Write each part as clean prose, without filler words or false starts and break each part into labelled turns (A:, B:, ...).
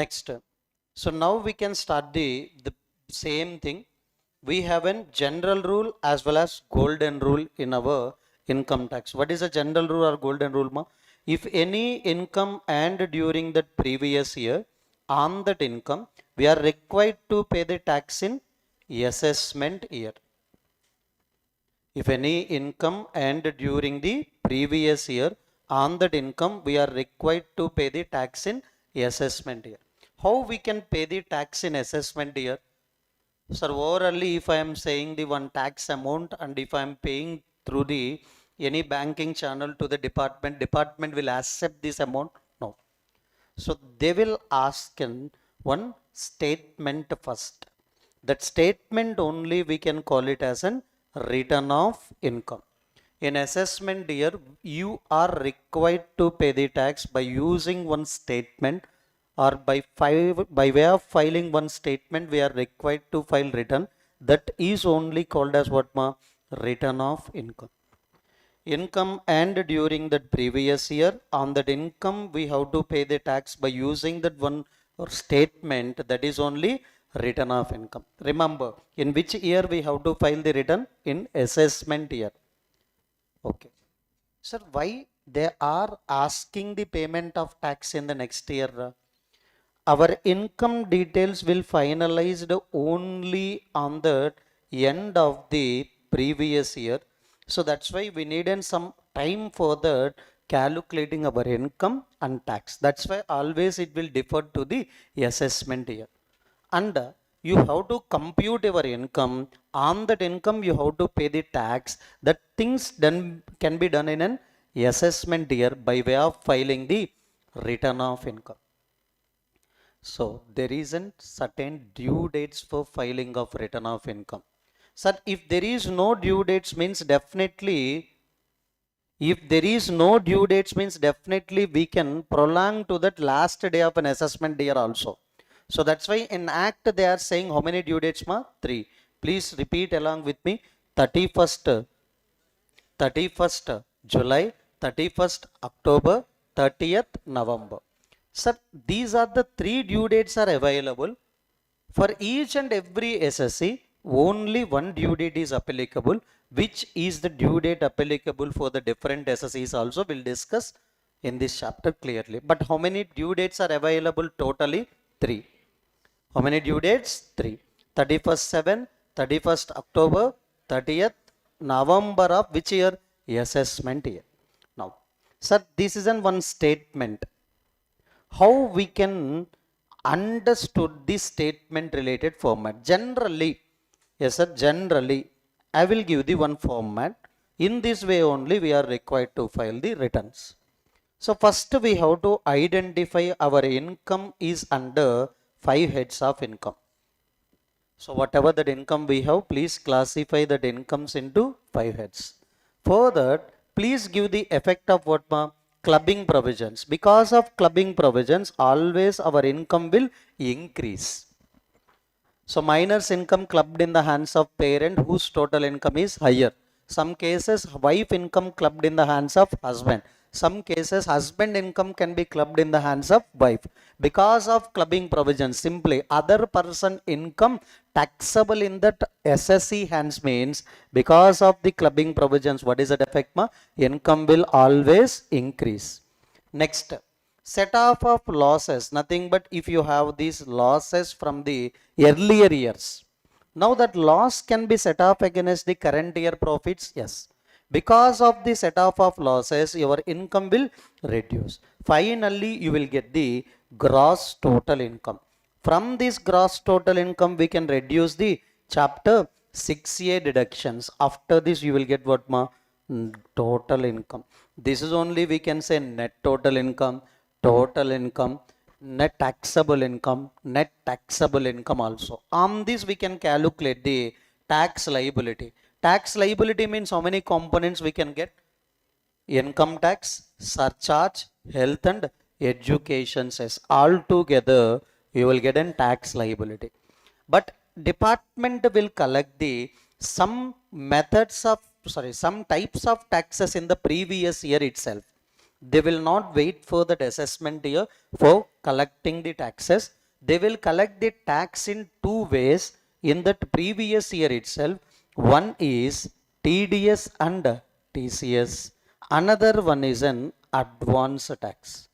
A: Next, so now we can start the same thing. We have a general rule as well as golden rule in our income tax. What is a general rule or golden rule, ma? If any income earned during that previous year, on that income we are required to pay the tax in assessment year. If any income earned during the previous year, on that income we are required to pay the tax in assessment year. How we can pay the tax in assessment year? Sir, overally, if I am saying the one tax amount and if I am paying through the any banking channel to the department will accept this amount? No. So they will ask in one statement first. That statement only we can call it as an return of income. In assessment year, you are required to pay the tax by using one statement, or by way of filing one statement we are required to file return. That is only called as what, ma? Return of income. Income earned during that previous year, on that income we have to pay the tax by using that one statement. That is only return of income. Remember, in which year we have to file the return? In assessment year. Okay. Sir, why they are asking the payment of tax in the next year? Our income details will finalized only on the end of the previous year. So that's why we need some time for that calculating our income and tax. That's why always it will defer to the assessment year. And you have to compute your income. On that income you have to pay the tax. That things done can be done in an assessment year by way of filing the return of income. So there isn't certain due dates for filing of return of income. Sir, if there is no due dates means definitely, we can prolong to that last day of an assessment year also. So that's why in act they are saying how many due dates, ma? 3. Please repeat along with me. 31st July, 31st October, 30th November. Sir, these are the 3 due dates are available. For each and every SSC, only one due date is applicable. Which is the due date applicable for the different SSCs also we'll discuss in this chapter clearly. But how many due dates are available totally? 3. How many due dates? 3. 31st 7, 31st October, 30th November of which year? Assessment year. Now, sir, this is one statement. How we can understood this statement related format? Generally, yes sir, generally I will give the one format. In this way only we are required to file the returns. So first we have to identify our income is under 5 heads of income. So whatever that income we have, please classify that incomes into 5 heads. For that, please give the effect of what, ma? Clubbing provisions. Because of clubbing provisions, always our income will increase. So minor's income clubbed in the hands of parent whose total income is higher. Some cases wife income clubbed in the hands of husband. Some cases husband income can be clubbed in the hands of wife. Because of clubbing provisions, simply other person income taxable in that SSC hands means because of the clubbing provisions, what is the effect, ma? Income will always increase. Next, set off of losses. Nothing but if you have these losses from the earlier years, now that loss can be set off against the current year profits. Yes, because of the set off of losses your income will reduce. Finally you will get the gross total income. From this gross total income we can reduce the chapter 6a deductions. After this you will get what, ma? Total income. This is only we can say net total income, total income, net taxable income also. On this we can calculate the tax liability. Tax liability means how many components we can get? Income tax, surcharge, health and education cess. All together you will get a tax liability. But department will collect the some types of taxes in the previous year itself. They will not wait for that assessment year for collecting the taxes. They will collect the tax in two ways in that previous year itself. One is TDS and TCS. Another one is an advance tax.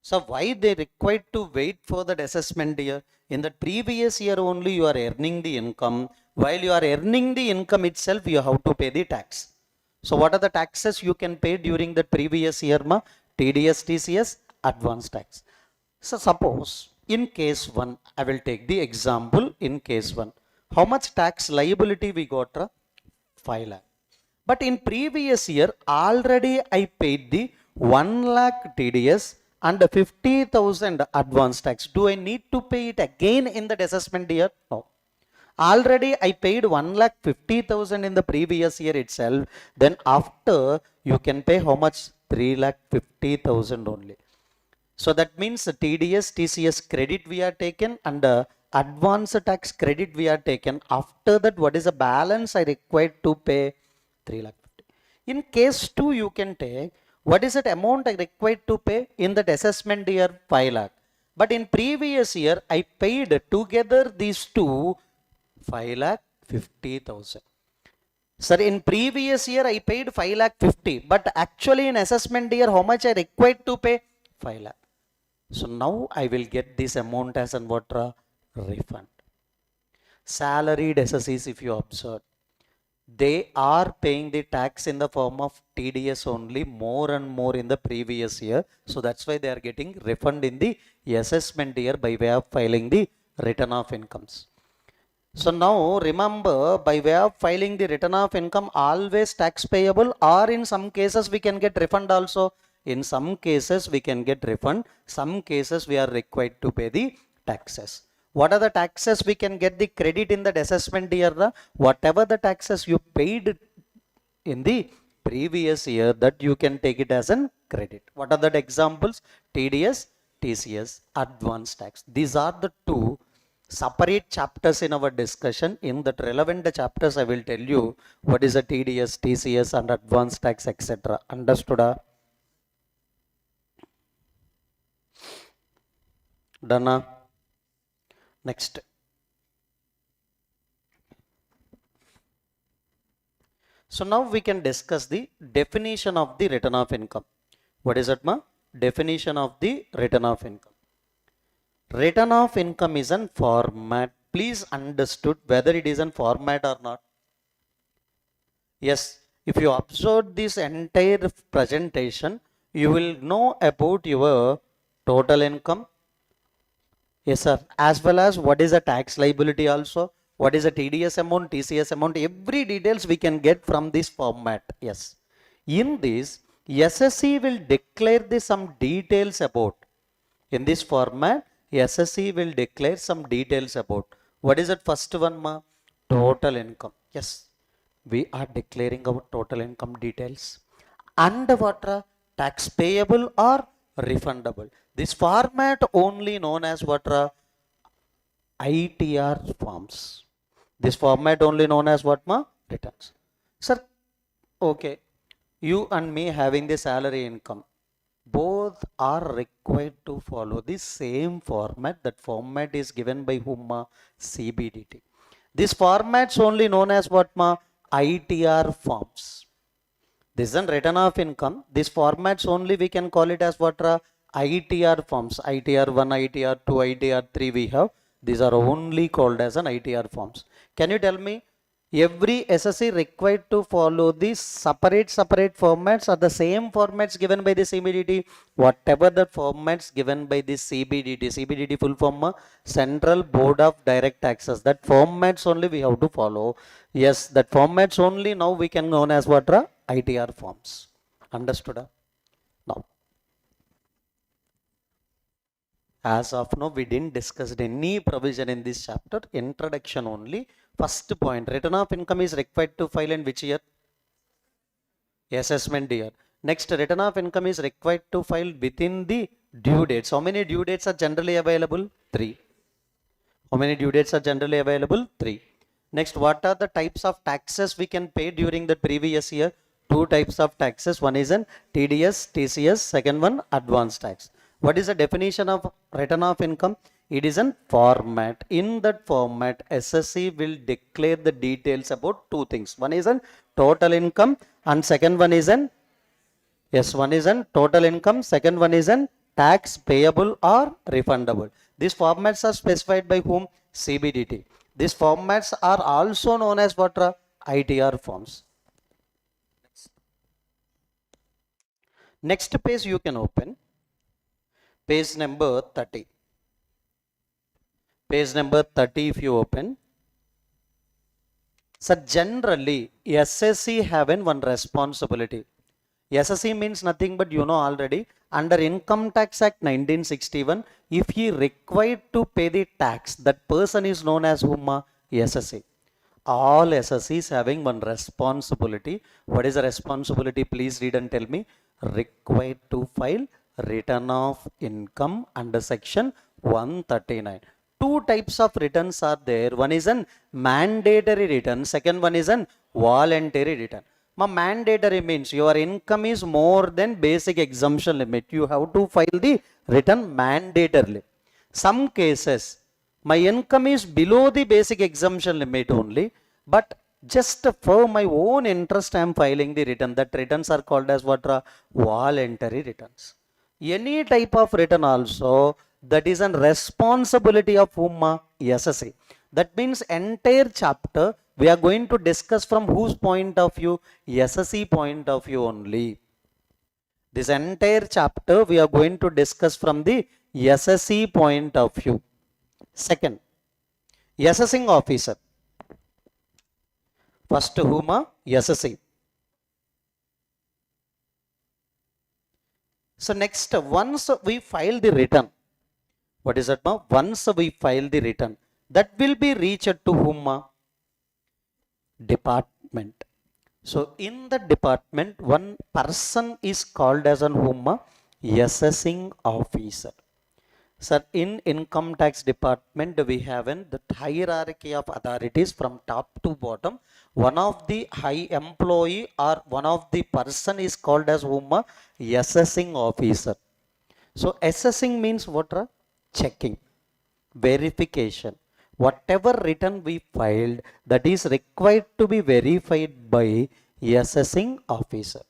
A: So why they required to wait for that assessment year? In the previous year only you are earning the income. While you are earning the income itself, you have to pay the tax. So what are the taxes you can pay during the previous year? TDS, TCS, advance tax. So suppose in case 1, I will take the example in case 1. How much tax liability we got? 5 lakh. But in previous year, already I paid the 1 lakh TDS and 50,000 advance tax. Do I need to pay it again in that assessment year? No. Already I paid 1 lakh 50,000 in the previous year itself. Then after you can pay how much? 3 lakh 50,000 only. So that means the TDS, TCS credit we are taken and the advance tax credit we are taken. After that, what is the balance I required to pay? 3 lakh 50. In case 2, you can take what is that amount I required to pay in that assessment year? 5 lakh. But in previous year, I paid together these two 5 lakh 50,000. Sir, in previous year I paid 5 lakh 50, but actually in assessment year how much I required to pay? 5 lakh. So now I will get this amount as an what? Refund. Salaried SSEs, if you observe, they are paying the tax in the form of TDS only more and more in the previous year. So that's why they are getting refund in the assessment year by way of filing the return of incomes. So now remember, by way of filing the return of income, always tax payable, or in some cases we can get refund also. In some cases we can get refund, some cases we are required to pay the taxes. What are the taxes we can get the credit in that assessment year? Whatever the taxes you paid in the previous year, that you can take it as an credit. What are the examples? TDS, TCS, advance tax. These are the two separate chapters in our discussion. In that relevant chapters, I will tell you what is a TDS, TCS and advance tax, etc. Understood? Done? Next. So now we can discuss the definition of the return of income. What is it, ma? Definition of the return of income. Return of income is an format. Please understood whether it is an format or not. Yes, if you observe this entire presentation, you will know about your total income. Yes, sir. As well as what is the tax liability also. What is the TDS amount, TCS amount. Every details we can get from this format. Yes. In this, SSE will declare some details about. In this format, SSE will declare some details about. What is that first one, ma? Total income. Yes. We are declaring our total income details. And what? Tax payable or refundable. This format only known as what? ITR forms. This format only known as what, ma? Returns. Sir, okay. You and me having the salary income. Both are required to follow the same format. That format is given by whom, ma? CBDT. This format's only known as what, ma? ITR forms. This is a return of income. This formats only we can call it as what? ITR forms. ITR 1, ITR 2, ITR 3 we have. These are only called as an ITR forms. Can you tell me, every SSE required to follow these separate formats or the same formats given by the CBDT? Whatever the formats given by the CBDT full form, Central Board of Direct Taxes. That formats only we have to follow. Yes, that formats only now we can known as what? ITR forms. Understood? Now, as of now, we didn't discuss any provision in this chapter. Introduction only. First point, return of income is required to file in which year? Assessment year. Next, return of income is required to file within the due dates. How many due dates are generally available? 3. How many due dates are generally available? 3. Next, what are the types of taxes we can pay during the previous year? Two types of taxes. One is an TDS, TCS. Second one, advance tax. What is the definition of return of income? It is an format. In that format, SSC will declare the details about two things. One is an total income and second one is an, yes, one is an total income. Second one is an tax payable or refundable. These formats are specified by whom? CBDT. These formats are also known as what? ITR forms. Next page you can open. Page number 30. Page number 30 if you open. So generally SSC having one responsibility. SSC means nothing but you know already. Under Income Tax Act 1961, if he required to pay the tax, that person is known as whom? SSC. All SSCs having one responsibility. What is the responsibility? Please read and tell me. Required to file return of income under section 139. Two types of returns are there. One is an mandatory return. Second one is an voluntary return. Mandatory means your income is more than basic exemption limit. You have to file the return mandatorily. Some cases, my income is below the basic exemption limit only, but just for my own interest I am filing the return. That returns are called as what? Voluntary returns. Any type of return also, that is a responsibility of whom? SSC. That means entire chapter we are going to discuss from whose point of view? SSC point of view only. This entire chapter we are going to discuss from the SSC point of view. Second, assessing officer. First whom? SSC. So next, once we file the return, what is that? Once we file the return, that will be reached to whom? Department. So in the department, one person is called as an whom? Assessing officer. Sir, in income tax department, we have the hierarchy of authorities from top to bottom. One of the high employee or one of the person is called as whom? Assessing officer. So assessing means what? Checking, verification. Whatever return we filed, that is required to be verified by assessing officer.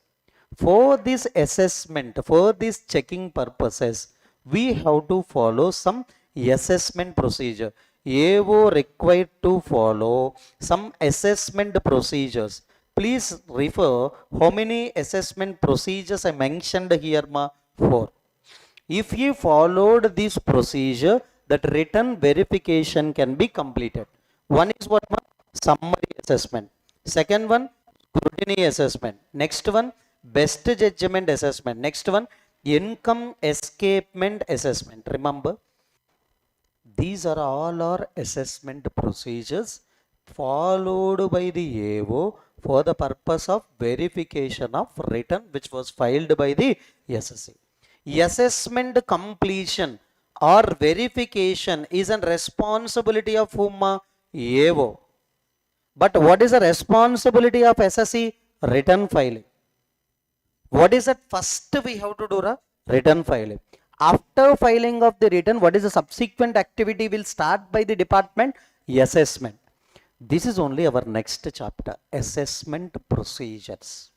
A: For this assessment, for this checking purposes, we have to follow some assessment procedure. AO required to follow some assessment procedures. Please refer how many assessment procedures I mentioned here, 4. If you followed this procedure, that return verification can be completed. One is what? Summary assessment. Second one, scrutiny assessment. Next one, best judgment assessment. Next one, income escapement assessment. Remember, these are all our assessment procedures followed by the AO for the purpose of verification of return which was filed by the SSC. Assessment completion or verification is a responsibility of whom? AO. But what is the responsibility of SSC? Return filing. What is that? First we have to do? Return filing. After filing of the return, what is the subsequent activity will start by the department? Assessment. This is only our next chapter, assessment procedures.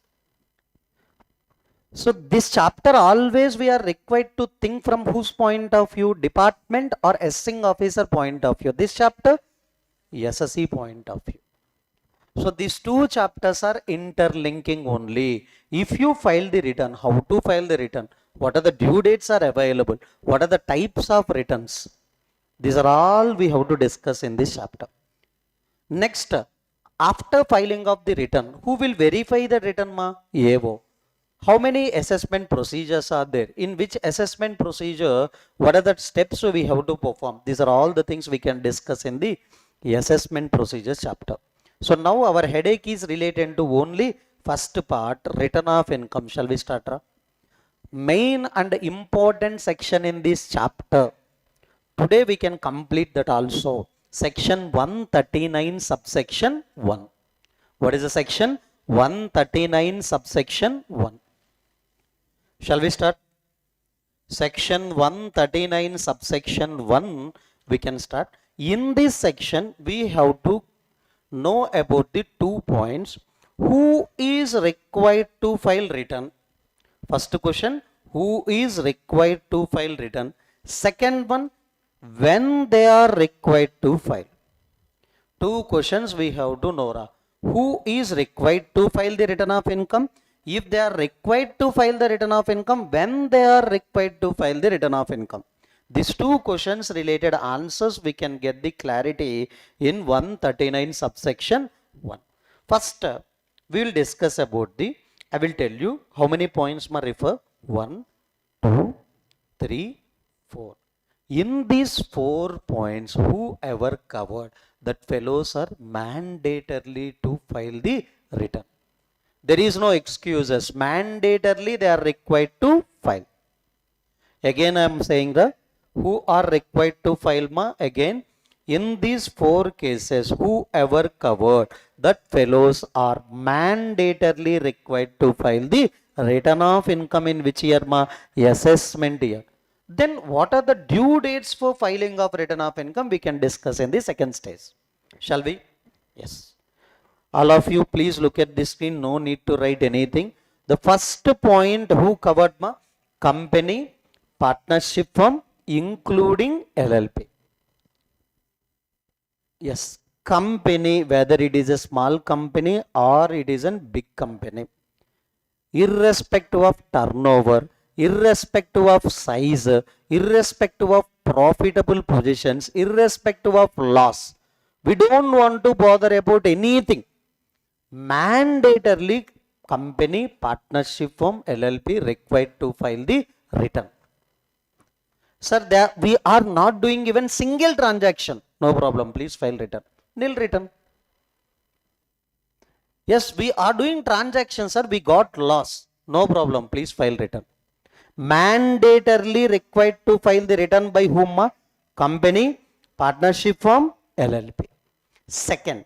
A: So this chapter always we are required to think from whose point of view? Department or assessing officer point of view. This chapter, SSC point of view. So these two chapters are interlinking only. If you file the return, how to file the return? What are the due dates are available? What are the types of returns? These are all we have to discuss in this chapter. Next, after filing of the return, who will verify the return? AO. How many assessment procedures are there? In which assessment procedure, what are the steps we have to perform? These are all the things we can discuss in the assessment procedures chapter. So now our headache is related to only first part, return of income. Shall we start? Main and important section in this chapter. Today we can complete that also. Section 139 subsection 1. What is the section? 139 subsection 1. Shall we start? Section 139 subsection 1 we can start. In this section we have to know about the 2 points. Who is required to file return? First question, who is required to file return? Second one, when they are required to file. 2 questions we have to know. Who is required to file the return of income? If they are required to file the return of income, when they are required to file the return of income. These 2 questions related answers we can get the clarity in 139 subsection 1. First, we will discuss about I will tell you how many points ma refer. 1, 2, 3, 4. In these 4 points, whoever covered, that fellows are mandatorily to file the return. There is no excuses. Mandatorily they are required to file. Again I am saying who are required to file again. In these 4 cases, whoever covered, that fellows are mandatorily required to file the return of income in which year assessment year. Then what are the due dates for filing of return of income? We can discuss in the second stage. Shall we? Yes. All of you please look at this screen. No need to write anything. The first point who covered company, partnership firm, including LLP. Yes, company, whether it is a small company or it is a big company, irrespective of turnover, irrespective of size, irrespective of profitable positions, irrespective of loss, we don't want to bother about anything. Mandatorily, company, partnership firm, LLP required to file the return. Sir, we are not doing even single transaction. No problem, please file return. Nil return. Yes, we are doing transactions, sir. We got loss. No problem, please file return. Mandatorily required to file the return by whom? Company, partnership firm, LLP. Second,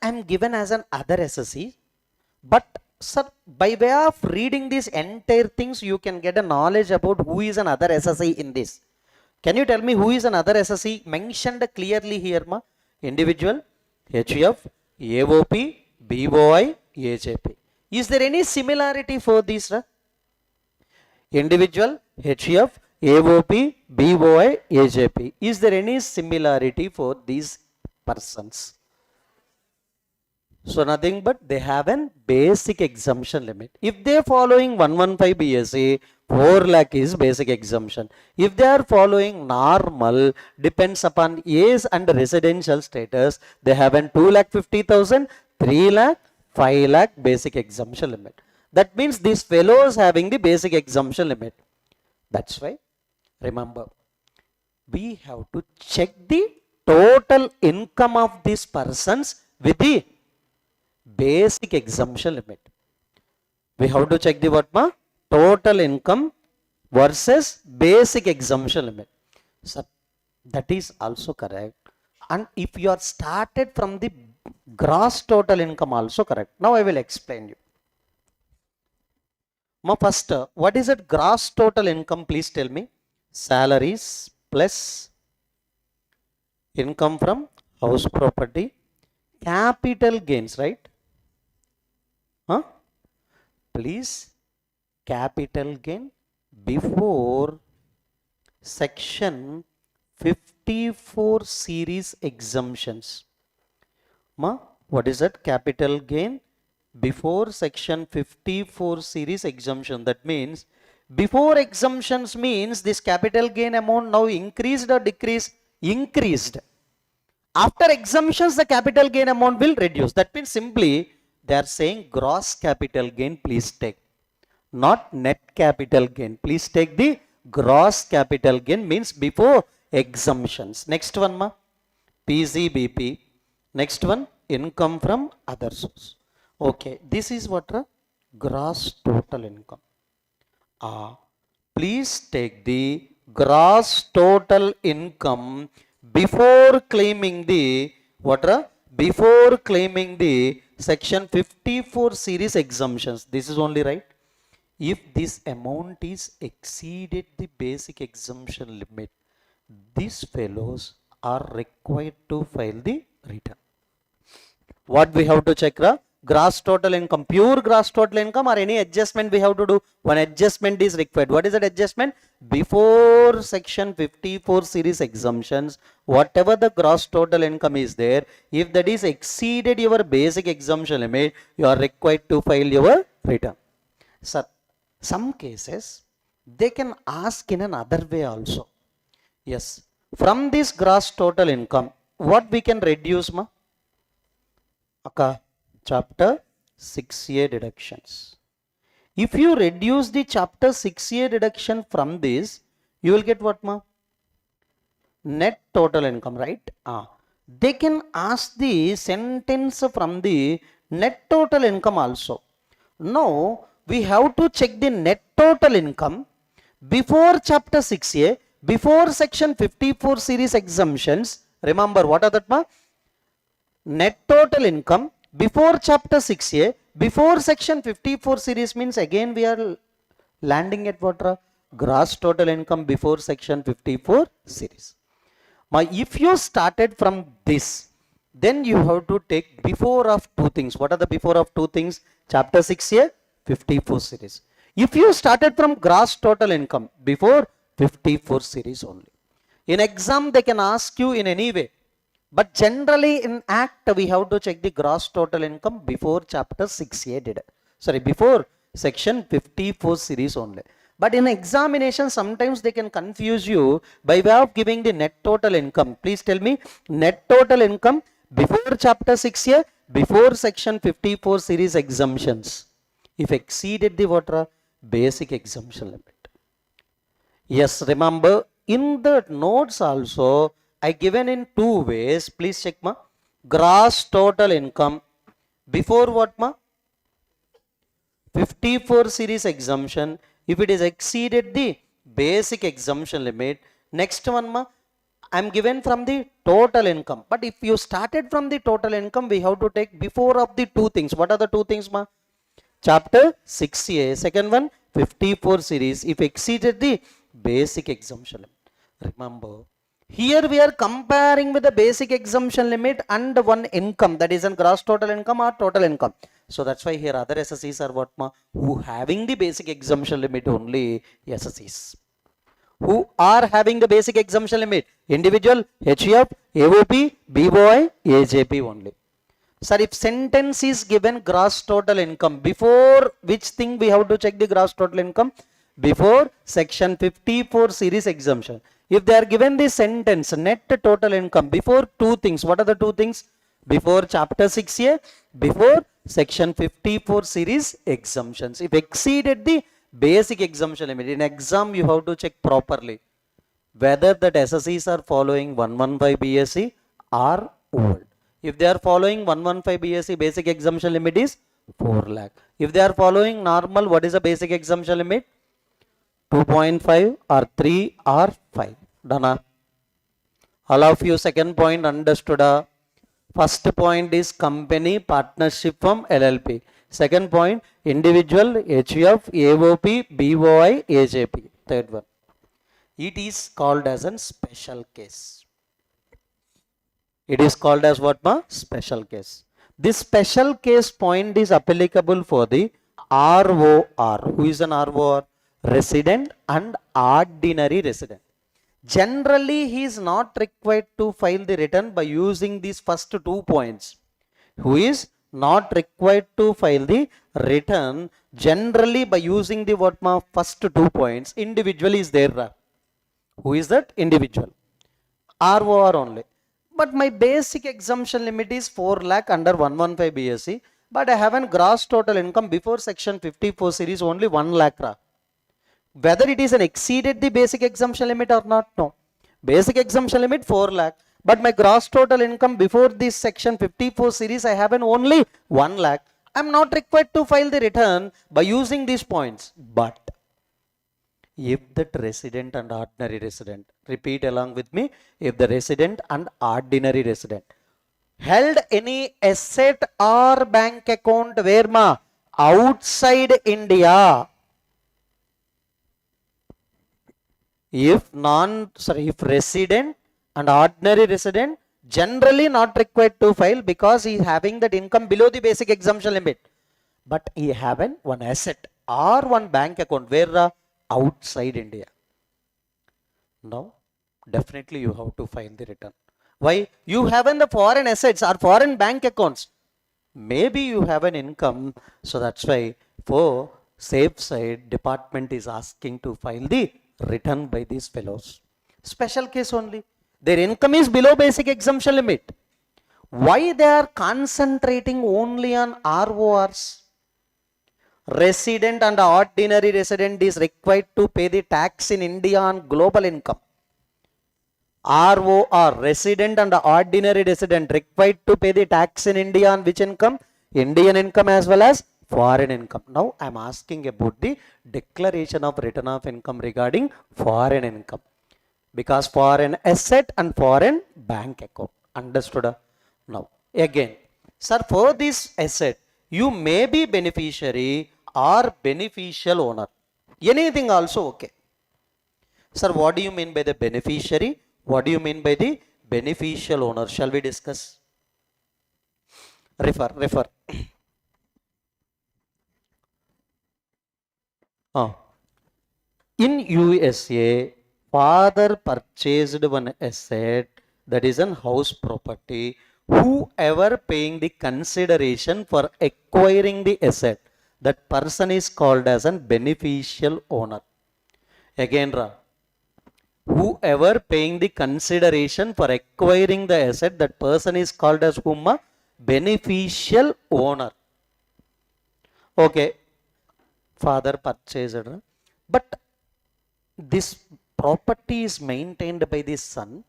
A: I am given as an other SSE, but sir, by way of reading these entire things, you can get a knowledge about who is another SSE in this. Can you tell me who is another SSE mentioned clearly here? Individual, HUF, AOP, BOI, AJP. Is there any similarity for these? Individual, HUF, AOP, BOI, AJP. Is there any similarity for these persons? So nothing but they have an basic exemption limit. If they are following 115 BSc, 4 lakh is basic exemption. If they are following normal, depends upon age and residential status, they have an 2,50,000, 3 lakh, 5 lakh basic exemption limit. That means these fellows having the basic exemption limit. That's why, remember, we have to check the total income of these persons with the basic exemption limit. We have to check the what? Total income versus basic exemption limit. So that is also correct. And if you are started from the gross total income also correct. Now I will explain you. First, what is it gross total income? Please tell me. Salaries plus income from house property, capital gains, right? Please, capital gain before section 54 series exemptions. What is that? Capital gain before section 54 series exemption. That means before exemptions means this capital gain amount now increased or decreased? Increased. After exemptions, the capital gain amount will reduce. That means simply they are saying gross capital gain, please take. Not net capital gain. Please take the gross capital gain, means before exemptions. Next one, PCBP. Next one, income from other source. Okay, this is what? Gross total income. Please take the gross total income before claiming the what? before claiming the section 54 series exemptions. This is only right. If this amount is exceeded the basic exemption limit, these fellows are required to file the return. What we have to check? Gross total income, pure gross total income, or any adjustment we have to do. One adjustment is required. What is that adjustment? Before section 54 series exemptions, whatever the gross total income is there, if that is exceeded your basic exemption limit, you are required to file your return. Sir, some cases they can ask in another way also. Yes, from this gross total income, what we can reduce, ma? Chapter 6A deductions. If you reduce the chapter 6A deduction from this, you will get what, ma? Net total income, right? They can ask the sentence from the net total income also. Now, we have to check the net total income before chapter 6A, before section 54 series exemptions. Remember, what are that, ma? Net total income before chapter 6A, before section 54 series means again we are landing at what? Gross total income before section 54 series. Now, if you started from this, then you have to take before of two things. What are the before of two things? Chapter 6A, 54 series. If you started from gross total income before 54 series only. In exam, they can ask you in any way. But generally in act, we have to check the gross total income before chapter 6A before section 54 series only. But in examination, sometimes they can confuse you by way of giving the net total income. Please tell me, net total income before chapter 6A, before section 54 series exemptions. If exceeded the what? Basic exemption limit. Yes, remember in the notes also, I given in two ways. Please check, ma. Gross total income before what, ma? 54 series exemption. If it is exceeded the basic exemption limit. Next one, ma, I am given from the total income. But if you started from the total income, we have to take before of the two things. What are the two things, ma? Chapter 6A. Second one, 54 series. If exceeded the basic exemption limit. Remember, here we are comparing with the basic exemption limit and one income, that is a gross total income or total income. So that's why here other SSEs are what, ma? Who having the basic exemption limit only SSEs. Who are having the basic exemption limit? Individual, HUF, AOP, BOI, AJP only. Sir, if sentence is given gross total income, before which thing we have to check the gross total income? Before section 54 series exemption. If they are given the sentence net total income before two things, what are the two things? Before chapter 6A, before section 54 series exemptions. If exceeded the basic exemption limit, in exam you have to check properly whether that SSEs are following 115 BSc or old. If they are following 115 BSc, basic exemption limit is 4 lakh. If they are following normal, what is the basic exemption limit? 2.5 or 3 or 5. Done. All of you second point understood. First point is company, partnership firm, LLP. Second point, individual, HUF, AOP, BOI, AJP. Third one. It is called as a special case. It is called as what, ma? Special case. This special case point is applicable for the ROR. Who is an ROR? Resident and ordinary resident. Generally, he is not required to file the return by using these first 2 points. Who is not required to file the return generally by using the what, ma? First 2 points. Individual is there. Who is that? Individual. ROR only. But my basic exemption limit is 4 lakh under 115 BSc. But I have a gross total income before section 54 series only 1 lakh. Whether it is an exceeded the basic exemption limit or not, no. Basic exemption limit 4 lakh. But my gross total income before this section 54 series, I have an only 1 lakh. I am not required to file the return by using these points. But if that resident and ordinary resident, repeat along with me, if the resident and ordinary resident, held any asset or bank account where ma outside India. If if resident and ordinary resident generally not required to file because he is having that income below the basic exemption limit, but he having one asset or one bank account where outside India. Now definitely you have to file the return. Why? You have in the foreign assets or foreign bank accounts. Maybe you have an income, so that's why for safe side department is asking to file the return by these fellows. Special case only. Their income is below basic exemption limit. Why they are concentrating only on RORs? Resident and ordinary resident is required to pay the tax in India on global income. ROR, resident and ordinary resident, required to pay the tax in India on which income? Indian income as well as foreign income. Now I am asking about the declaration of return of income regarding foreign income, because foreign asset and foreign bank account. Understood? Now again, sir, for this asset you may be beneficiary or beneficial owner. Anything also okay. Sir, what do you mean by the beneficiary? What do you mean by the beneficial owner? Shall we discuss? Refer. In USA, father purchased one asset, that is an house property. Whoever paying the consideration for acquiring the asset, that person is called as a beneficial owner. Again, whoever paying the consideration for acquiring the asset, that person is called as whom? Beneficial owner. Okay, father purchased, but this property is maintained by the son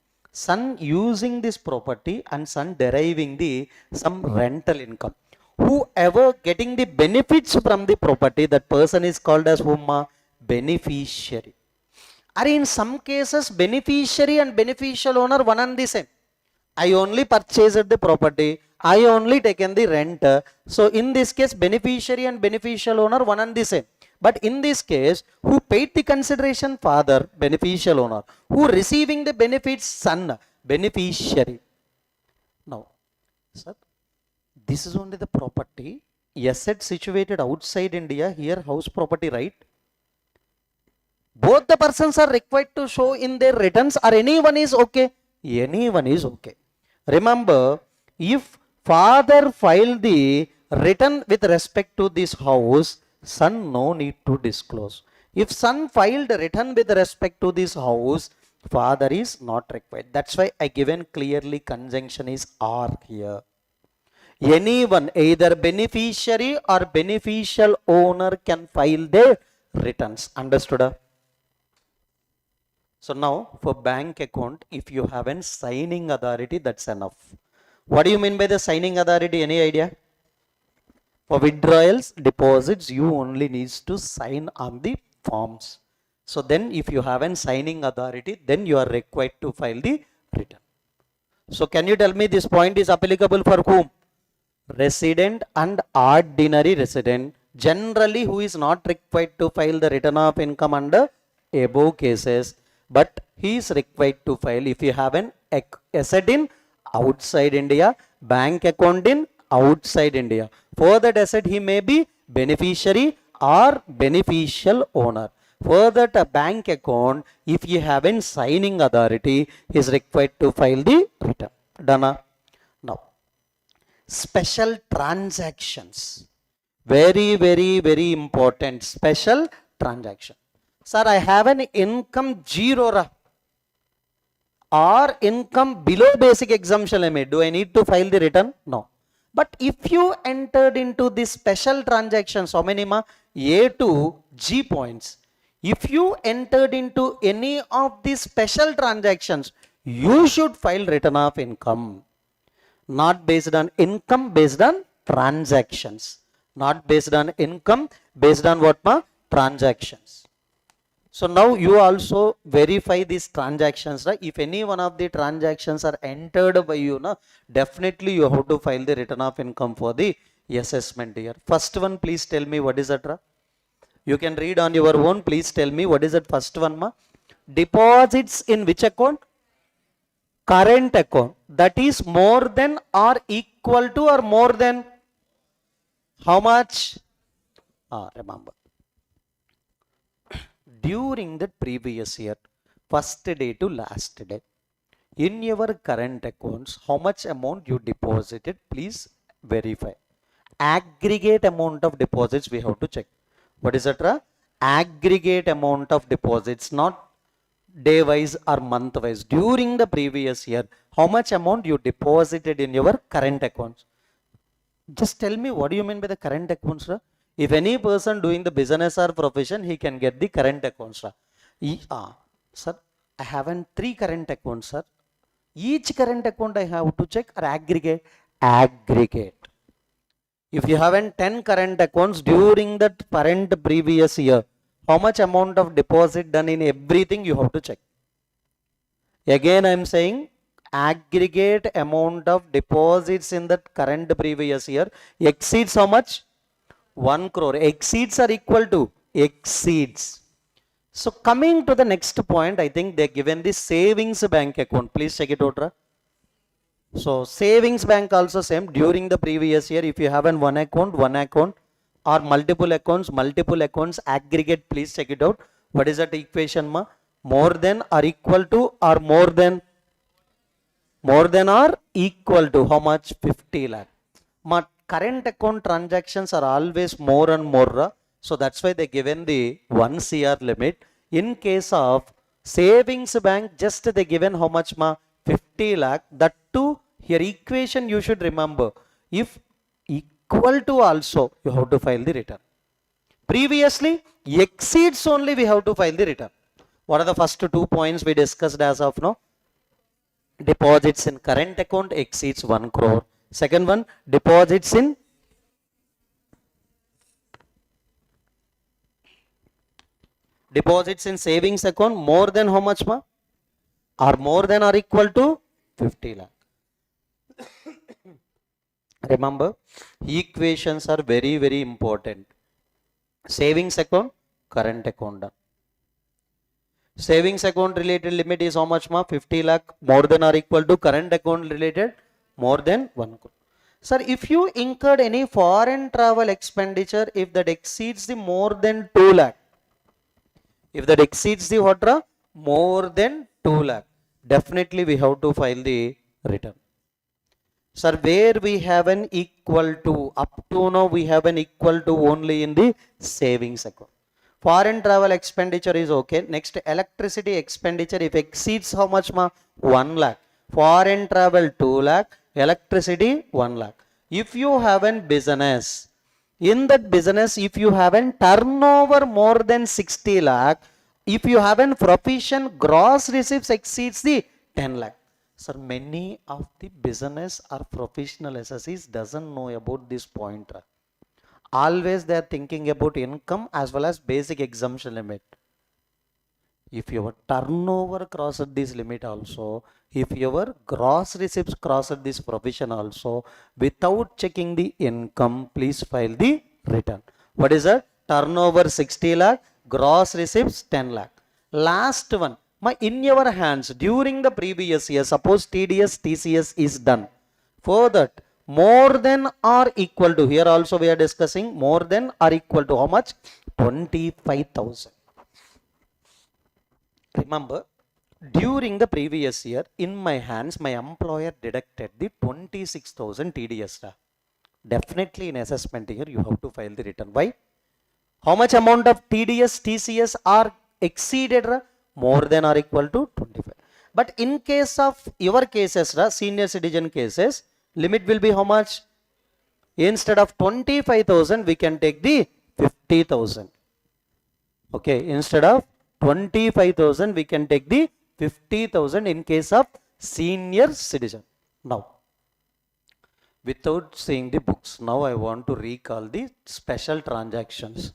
A: using this property and son deriving the some rental income. Whoever getting the benefits from the property, that person is called as whom? Beneficiary. Are in some cases beneficiary and beneficial owner one and the same. I only purchased the property, I only taken the rent. So in this case beneficiary and beneficial owner one and the same. But in this case, who paid the consideration? Father, beneficial owner. Who receiving the benefits? Son, beneficiary. Now, sir, this is only the property. Asset situated outside India, here house property, right? Both the persons are required to show in their returns, or anyone is okay? Anyone is okay. Remember, if father filed the return with respect to this house, son no need to disclose. If son filed return with respect to this house, father is not required. That's why I given clearly conjunction is or here. Anyone, either beneficiary or beneficial owner, can file their returns. Understood? So now for bank account, if you have a signing authority, that's enough. What do you mean by the signing authority? Any idea? For withdrawals, deposits, you only needs to sign on the forms. So then if you have a signing authority, then you are required to file the return. So can you tell me this point is applicable for whom? Resident and ordinary resident, generally who is not required to file the return of income under above cases, but he is required to file if you have an asset in outside India, bank account in outside India. For that asset he may be beneficiary or beneficial owner. For that bank account, if you have a signing authority, he is required to file the return. Done? Now, special transactions. Very important. Special transaction. Sir, I have an income 0 or income below basic exemption limit. Do I need to file the return? No. But if you entered into this special transactions, how many ma? A to G points. If you entered into any of these special transactions, you should file return of income. Not based on income, based on transactions. Not based on income, based on what ma? Transactions. So now you also verify these transactions, right? If any one of the transactions are entered by you, na, definitely you have to file the return of income for the assessment year. First one, please tell me what is that, ra? You can read on your own. Please tell me what is that first one, ma? Deposits in which account? Current account. That is more than or equal to or more than how much? Remember. During the previous year, first day to last day, in your current accounts, how much amount you deposited, please verify. Aggregate amount of deposits we have to check. What is that? Aggregate amount of deposits, not day wise or month wise. During the previous year, how much amount you deposited in your current accounts? Just tell me, what do you mean by the current accounts, sir? If any person doing the business or profession, he can get the current accounts, sir. Sir, I have three current accounts, sir. Each current account I have to check or aggregate? Aggregate. If you have 10 current accounts during that current previous year, how much amount of deposit done in everything you have to check. Again, I am saying aggregate amount of deposits in that current previous year exceeds how much? 1 crore. Exceeds or equal to? Exceeds. So coming to the next point, I think they given the savings bank account. Please check it out. So savings bank also same. During the previous year, if you have one account or multiple accounts, aggregate, please check it out. What is that equation, ma? More than or equal to or more than or equal to how much? 50 lakh. Ma, current account transactions are always more and more. So that's why they given the 1 CR limit. In case of savings bank, just they given how much, ma? 50 lakh. That too, here equation you should remember. If equal to also, you have to file the return. Previously, exceeds only we have to file the return. What are the first 2 points we discussed as of now? Deposits in current account exceeds 1 crore. Second one, deposits in savings account more than how much, ma? Or more than or equal to 50 lakh. Remember, equations are very, very important. Savings account, current account done. Savings account related limit is how much, ma? 50 lakh more than or equal to current account related more than 1 crore. Sir, if you incurred any foreign travel expenditure, if that exceeds the more than 2 lakh, if that exceeds the what, more than 2 lakh, definitely we have to file the return. Sir, where we have an equal to, up to now we have an equal to only in the savings account. Foreign travel expenditure is okay. Next, electricity expenditure, if exceeds how much, ma? 1 lakh. Foreign travel 2 lakh, electricity 1 lakh. If you have a business, in that business, if you have a turnover more than 60 lakh, if you have a provision, gross receipts exceeds the 10 lakh. Sir, many of the business or professional SSEs doesn't know about this point. Always they are thinking about income as well as basic exemption limit. If your turnover crosses this limit also, if your gross receipts crosses this provision also, without checking the income, please file the return. What is that? Turnover 60 lakh, gross receipts 10 lakh. Last one, in your hands during the previous year, suppose TDS, TCS is done. For that, more than or equal to, here also we are discussing more than or equal to how much? 25,000. Remember, during the previous year, in my hands, my employer deducted the 26,000 TDS. Definitely in assessment year, you have to file the return. Why? How much amount of TDS, TCS are exceeded? More than or equal to 25. But in case of your cases, senior citizen cases, limit will be how much? Instead of 25,000, we can take the 50,000. Okay, instead of 25,000, we can take the 50,000 in case of senior citizen. Now, without seeing the books, now I want to recall the special transactions.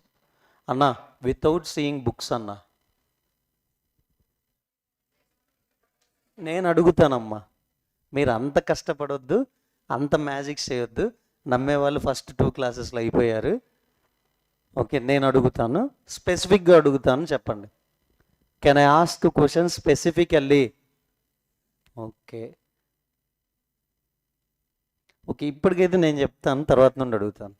A: Anna, without seeing books, Anna, నేను అడుగుతానమ్మా, మీరు అంత కష్టపడొద్దు, అంత magics చేయొద్దు. నమ్మేవాళ్ళు first 2 క్లాసెస్లో అయిపోయారు. Okay, నేను అడుగుతాను, స్పెసిఫిక్గా అడుగుతాను, చెప్పండి. Can I ask question specifically? Okay okay, ఇప్పటికైతే నేను చెప్తాను, తర్వాత నుండి అడుగుతాను.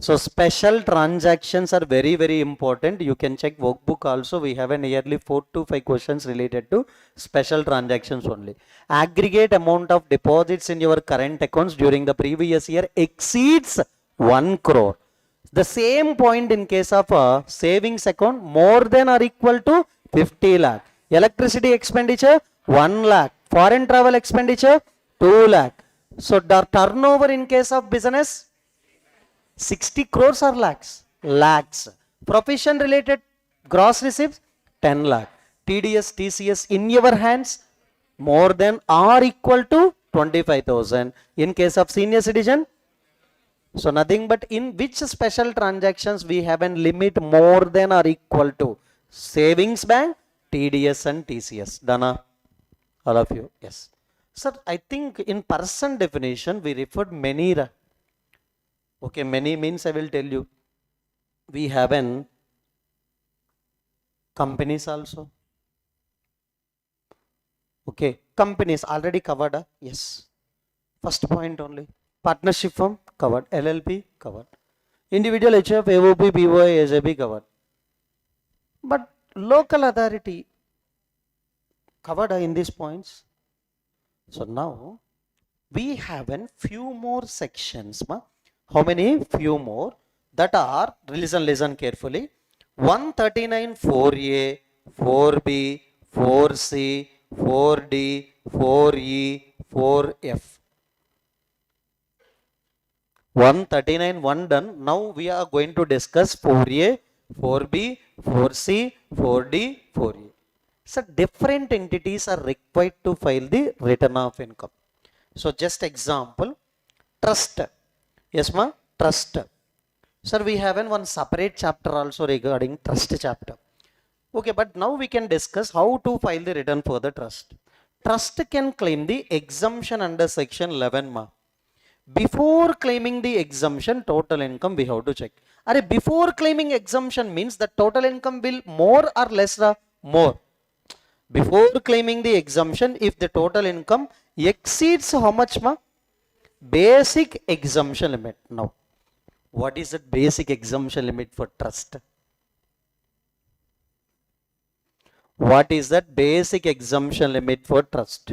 A: So special transactions are very very important. You can check workbook also. We have a nearly 4 to 5 questions related to special transactions only. Aggregate amount of deposits in your current accounts during the previous year exceeds 1 crore. The same point in case of a savings account, more than or equal to 50 lakh. Electricity expenditure 1 lakh. Foreign travel expenditure 2 lakh. So the turnover in case of business 60 crores or lakhs? Lakhs. Profession related gross receipts 10 lakh. TDS, TCS in your hands more than or equal to 25,000. In case of senior citizen, so nothing but in which special transactions we have a limit more than or equal to? Savings bank, TDS and TCS. Dana? All of you? Yes. Sir, I think in person definition we referred many. Okay, many means I will tell you. We have an companies also. Okay, companies already covered. Yes. First point only. Partnership firm covered. LLP covered. Individual HF, AOP, BOI, SAB covered. But local authority covered in these points. So now we have a few more sections. How many? Few more that are, listen carefully. 139 4A, 4B, 4C, 4D, 4E, 4F. 139 1 done. Now we are going to discuss 4A, 4B, 4C, 4D, 4E. So different entities are required to file the return of income. So just example, trust. Yes ma, trust. Sir, we have one separate chapter also regarding trust chapter. Okay, but now we can discuss how to file the return for the trust. Trust can claim the exemption under section 11 ma. Before claiming the exemption, total income we have to check. Are before claiming exemption means the total income will more or less? More. Before claiming the exemption, if the total income exceeds how much ma? Basic exemption limit. Now, what is the basic exemption limit for trust? What is that basic exemption limit for trust?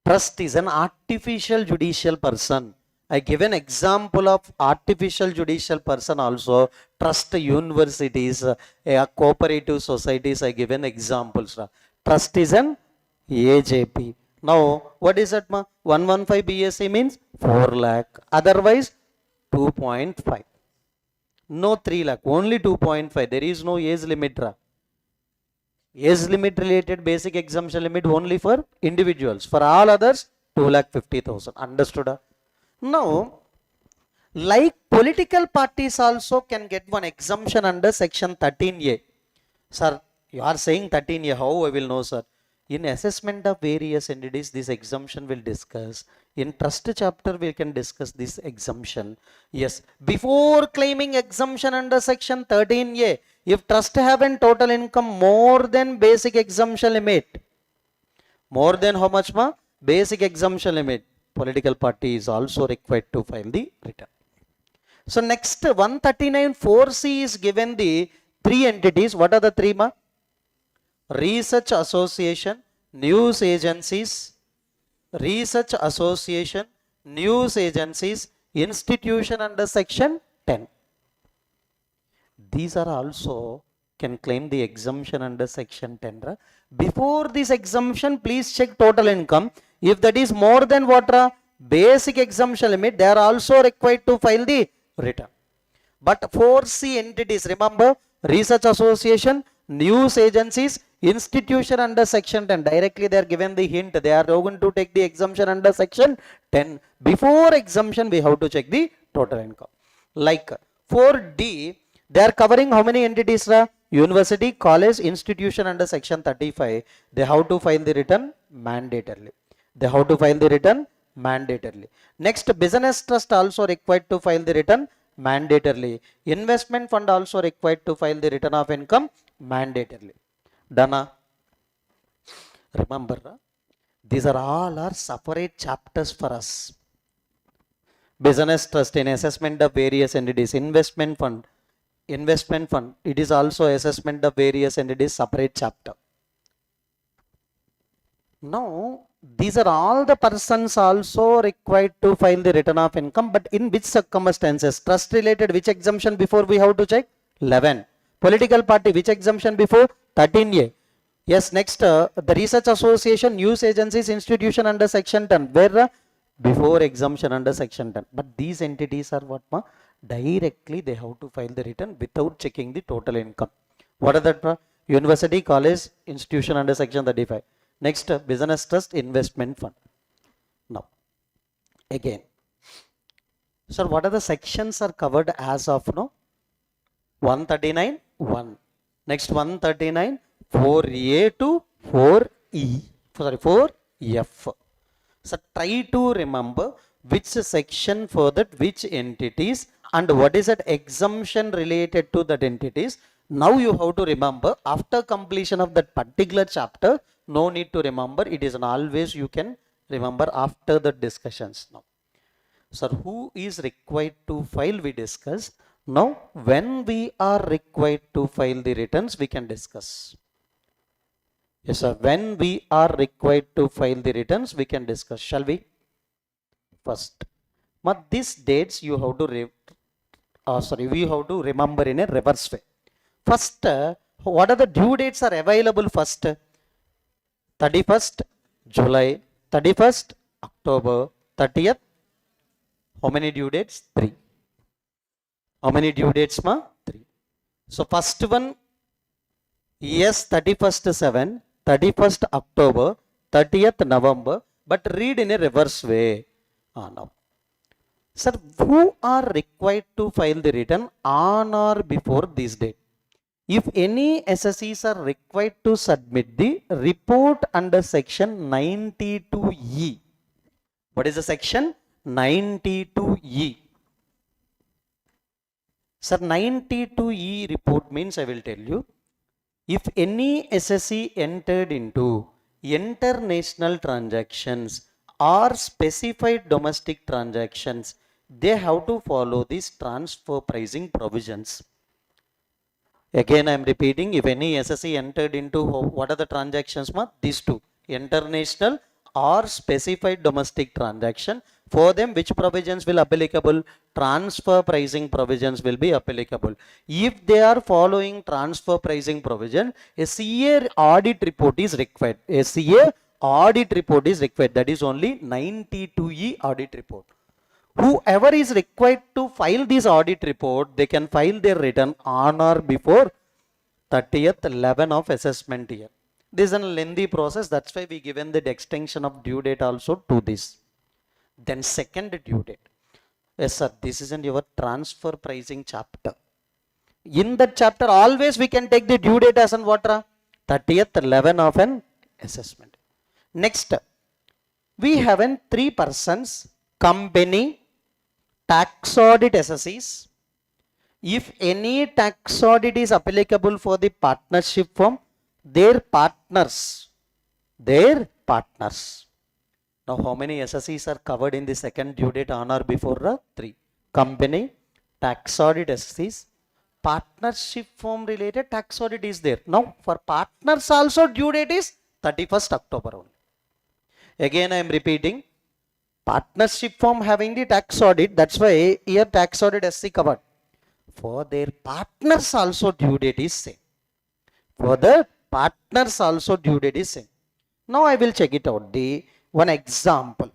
A: Trust is an artificial judicial person. I give an example of artificial judicial person also. Trust universities, cooperative societies, I give an examples. Trust is an AJP. Now, what is that? 115 BSc means 4 lakh. Otherwise, 2.5. No 3 lakh, only 2.5. There is no age limit. Age limit related basic exemption limit only for individuals. For all others, 2,50,000. Understood? Now, like political parties also can get one exemption under section 13A. Sir, you are saying 13A. How I will know, sir? In assessment of various entities, this exemption will discuss. In trust chapter, we can discuss this exemption. Yes, before claiming exemption under section 13A, if trust have a total income more than basic exemption limit, more than how much ma? Basic exemption limit, political party is also required to file the return. So next 139 4C is given the 3 entities. What are the 3 ma? Research association, news agencies, research association, news agencies, institution under section 10. These are also can claim the exemption under section 10. Before this exemption, please check total income. If that is more than what? Basic exemption limit, they are also required to file the return. But 4C entities, remember, research association, news agencies, institution under section 10, directly they are given the hint, they are going to take the exemption under section 10. Before exemption, we have to check the total income. Like 4D, they are covering how many entities? University, college, institution under section 35, they have to file the return mandatorily. They have to file the return mandatorily. Next, business trust also required to file the return mandatorily. Investment fund also required to file the return of income mandatorily. Dana? Remember, these are all are separate chapters for us. Business trust in assessment of various entities. Investment fund, it is also assessment of various entities, separate chapter. Now, these are all the persons also required to file the return of income, but in which circumstances? Trust related, which exemption before we have to check? 11. Political party, which exemption before? 13A. Yes, next, the research association, news agencies, institution under section 10, where before exemption under section 10. But these entities are what? Directly they have to file the return without checking the total income. What are that? University, college, institution under section 35. Next, business trust, investment fund. Now, again, sir, what are the sections are covered as of now? 139, 1. Next, 139, 4A to 4E. Sorry, 4F. So, try to remember which section for that, which entities, and what is that exemption related to that entities. Now you have to remember, after completion of that particular chapter, no need to remember, it is always you can remember after the discussions. Now, sir, who is required to file, we discuss. Now, when we are required to file the returns, we can discuss. Yes, sir, when we are required to file the returns, we can discuss. Shall we? First, but these dates you have to we have to remember in a reverse way. First, what are the due dates are available first? 31st July, 31st October, 30th. How many due dates? 3. How many due dates, ma? 3. So first one, yes, 31st 7, 31st October, 30th November, but read in a reverse way. Now, sir, who are required to file the return on or before this date? If any SSEs are required to submit the report under section 92E. What is the section? 92E. Sir, 92E report means, I will tell you, if any SSE entered into international transactions or specified domestic transactions, they have to follow these transfer pricing provisions. Again, I am repeating, if any SSE entered into, what are the transactions? These two, international or specified domestic transaction. For them, which provisions will applicable? Transfer pricing provisions will be applicable. If they are following transfer pricing provision, a CA audit report is required. A CA audit report is required. That is only 92E audit report. Whoever is required to file this audit report, they can file their return on or before 30th 11 of assessment year. This is a lengthy process. That's why we given the extension of due date also to this. Then second due date. Yes, sir. This is in your transfer pricing chapter. In that chapter, always we can take the due date as an what? 30th 11 of an assessment. Next, we have 3 persons, company, tax audit SSEs. If any tax audit is applicable for the partnership firm, their partners. Now, how many SSEs are covered in the second due date on or before? 3. Company, tax audit SSEs, partnership firm related tax audit is there. Now, for partners also due date is 31st October only. Again, I am repeating. Partnership firm having the tax audit, that's why here tax audit SC covered. For their partners also due date is same. For the partners also due date is same. Now I will check it out. The one example.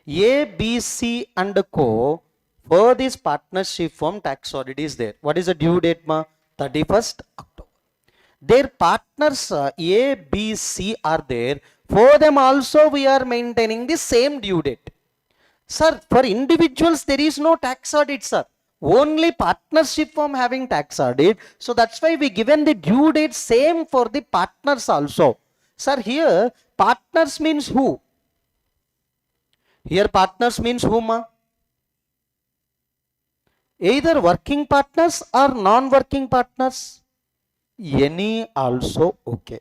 A: A, B, C and Co. For this partnership firm tax audit is there. What is the due date? 31st October. Their partners A, B, C are there. For them also we are maintaining the same due date. Sir, for individuals there is no tax audit, sir. Only partnership firm having tax audit. So that's why we given the due date same for the partners also. Sir, here partners means who? Here partners means whom? Either working partners or non-working partners. Any also okay.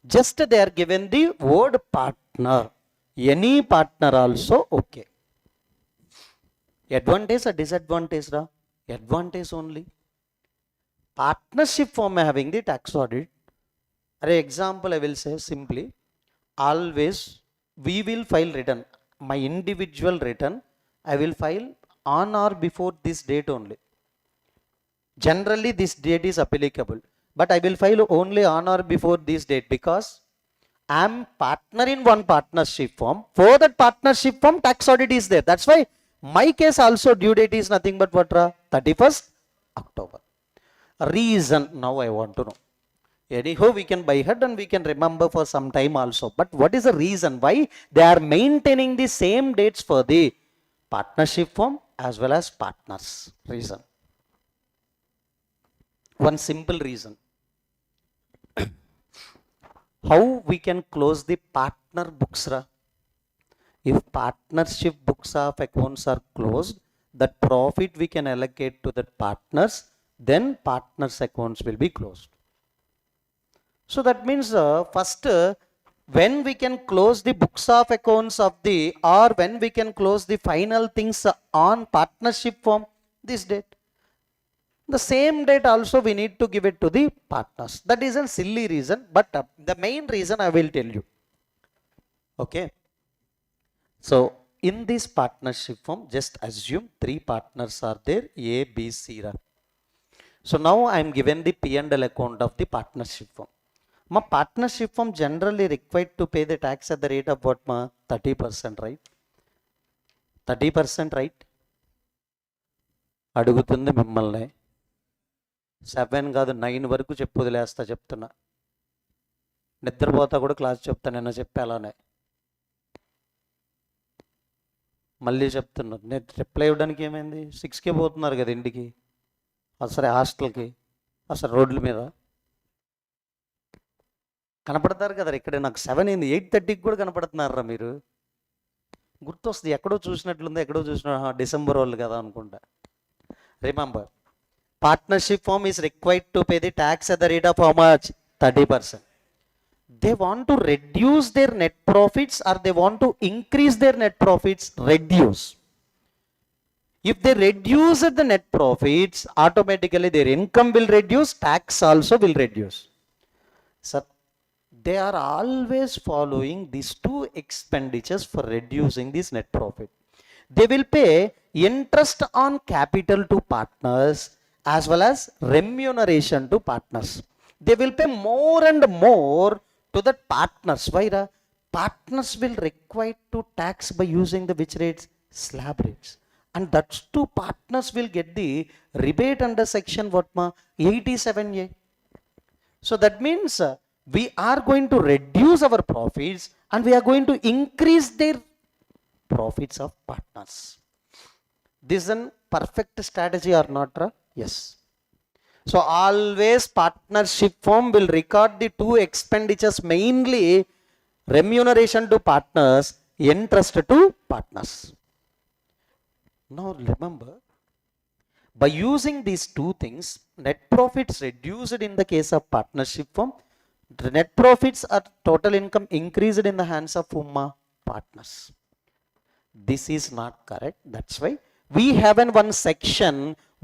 A: Just they are given the word partner. Any partner also okay. Advantage or disadvantage? Advantage only. Partnership firm having the tax audit. For example, I will say simply, always we will file return. My individual return, I will file on or before this date only. Generally, this date is applicable, but I will file only on or before this date because I am partner in one partnership firm. For that partnership firm, tax audit is there. That's why my case also due date is nothing but what? 31st October. Reason now I want to know. Anyhow, we can by heart and we can remember for some time also. But what is the reason why they are maintaining the same dates for the partnership firm as well as partners? Reason. One simple reason. How we can close the partner books? If partnership books of accounts are closed, that profit we can allocate to the partners, then partners accounts will be closed. So that means first when we can close the books of accounts of the, or when we can close the final things on partnership form, this date. The same date also we need to give it to the partners. That is a silly reason, but the main reason I will tell you. Okay. So in this partnership form, just assume 3 partners are there, A, B, C. So now I am given the P&L account of the partnership firm. My partnership firm generally required to pay the tax at the rate of what? 30%, right? 30%, right? అడుగుతుంది మిమ్మల్ని 7 కాదు 9 వరకు చెప్పు వదిలేస్తా చెప్తున్నా. నిద్రపోతా కూడా class చెప్తా నిన్న చెప్పేలానే. మళ్ళీ చెప్తున్నారు. నేను రిప్లై ఇవ్వడానికి ఏమైంది? 6కే పోతున్నారు కదా ఇంటికి, అసలు హాస్టల్కి, అసలు రోడ్ల మీద కనపడతారు కదా. ఇక్కడ నాకు 7 అయింది, 8:30కి కూడా కనపడుతున్నారా మీరు? గుర్తొస్తుంది, ఎక్కడో చూసినట్లుంది, ఎక్కడో చూసిన డిసెంబర్ వాళ్ళు కదా అనుకుంటా. Remember, partnership firm is required to pay the tax at the rate of how much? 30%. They want to reduce their net profits or they want to increase their net profits? Reduce. If they reduce the net profits, automatically their income will reduce, tax also will reduce. Sir, they are always following these 2 expenditures for reducing this net profit. They will pay interest on capital to partners as well as remuneration to partners. They will pay more and more to the partners. Why? Partners will require to tax by using the which rates? Slab rates. And that's two partners will get the rebate under section what? 87A. So that means we are going to reduce our profits and we are going to increase their profits of partners. This is a perfect strategy or not? Yes. So always partnership firm will record the 2 expenditures, mainly remuneration to partners, interest to partners. Now remember, by using these 2 things, net profits reduced in the case of partnership firm, the net profits or total income increased in the hands of whom? Partners. This is not correct. That's why we have in one section.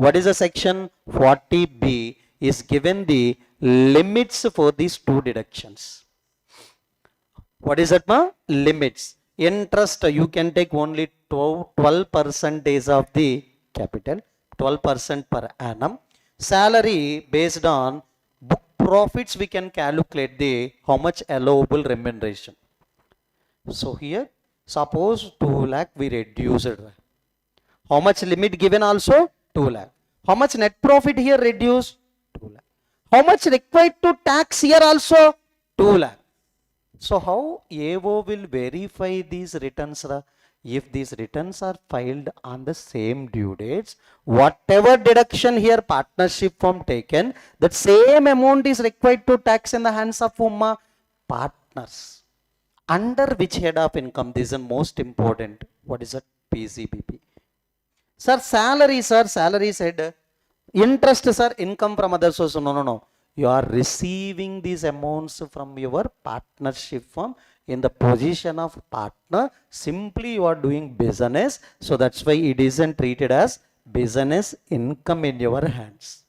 A: What is the section? 40B is given the limits for these 2 deductions. What is that? Limits. Interest, you can take only 12% of the capital, 12% per annum. Salary, based on book profits, we can calculate the how much allowable remuneration. So here, suppose 2 lakh we reduced. How much limit given also? 2 lakh. How much net profit here reduced? 2 lakh. How much required to tax here also? 2 lakh. So how AO will verify these returns? if these returns are filed on the same due dates, whatever deduction here partnership firm taken, that same amount is required to tax in the hands of whom? Partners. Under which head of income? This is the most important. What is that? PCBP. Sir, salary said. Interest, sir, income from other sources. No. You are receiving these amounts from your partnership firm in the position of partner. Simply you are doing business. So that's why it isn't treated as business income in your hands.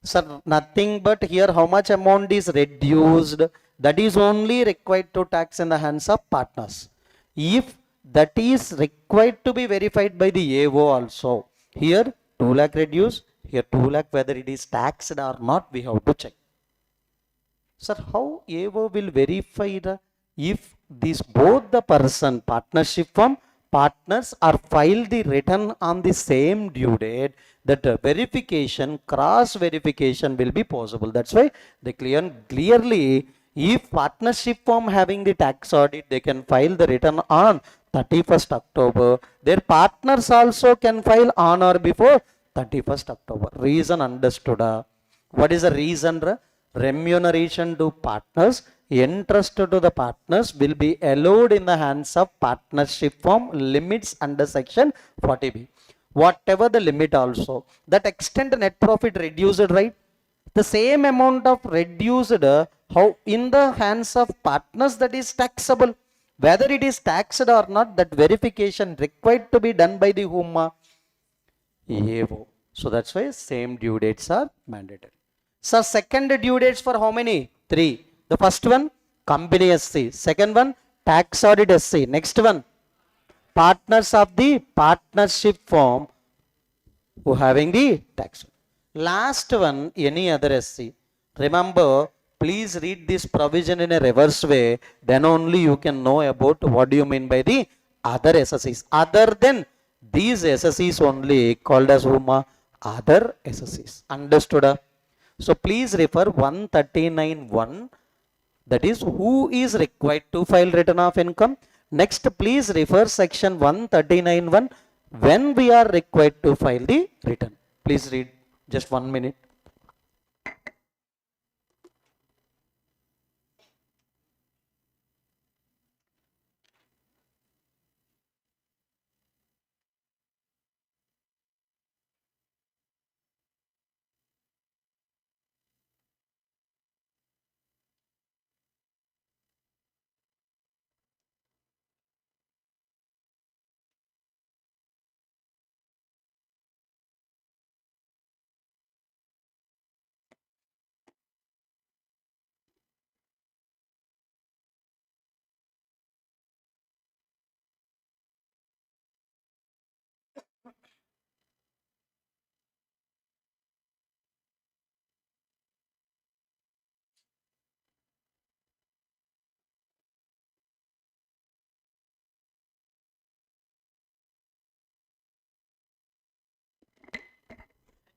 A: Sir, nothing but here how much amount is reduced, that is only required to tax in the hands of partners. If that is required to be verified by the AO also, here 2 lakh reduce, here 2 lakh, whether it is taxed or not, we have to check. Sir, how AO will verify if these both the person, partnership firm, partners are filed the return on the same due date, that verification, cross verification will be possible. That's why they clearly, if partnership firm having the tax audit, they can file the return on 31st October. Their partners also can file on or before 31st October. Reason understood. What is the reason? Remuneration to partners, interest to the partners will be allowed in the hands of partnership firm, limits under section 40B. Whatever the limit also, that extent net profit reduced, right? The same amount of reduced, how in the hands of partners, that is taxable. Whether it is taxed or not, that verification required to be done by the whom? AO. So that's why same due dates are mandatory. So second due dates for how many? 3. The first one, company SC. Second one, tax audit SC. Next one, partners of the partnership firm who having the tax. Last one, any other SC. Remember, please read this provision in a reverse way. Then only you can know about what do you mean by the other SSCs. Other than these SSCs only called as whom? Other SSCs. Understood? So please refer 139.1. That is who is required to file return of income. Next, please refer section 139.1 when we are required to file the return. Please read just 1 minute.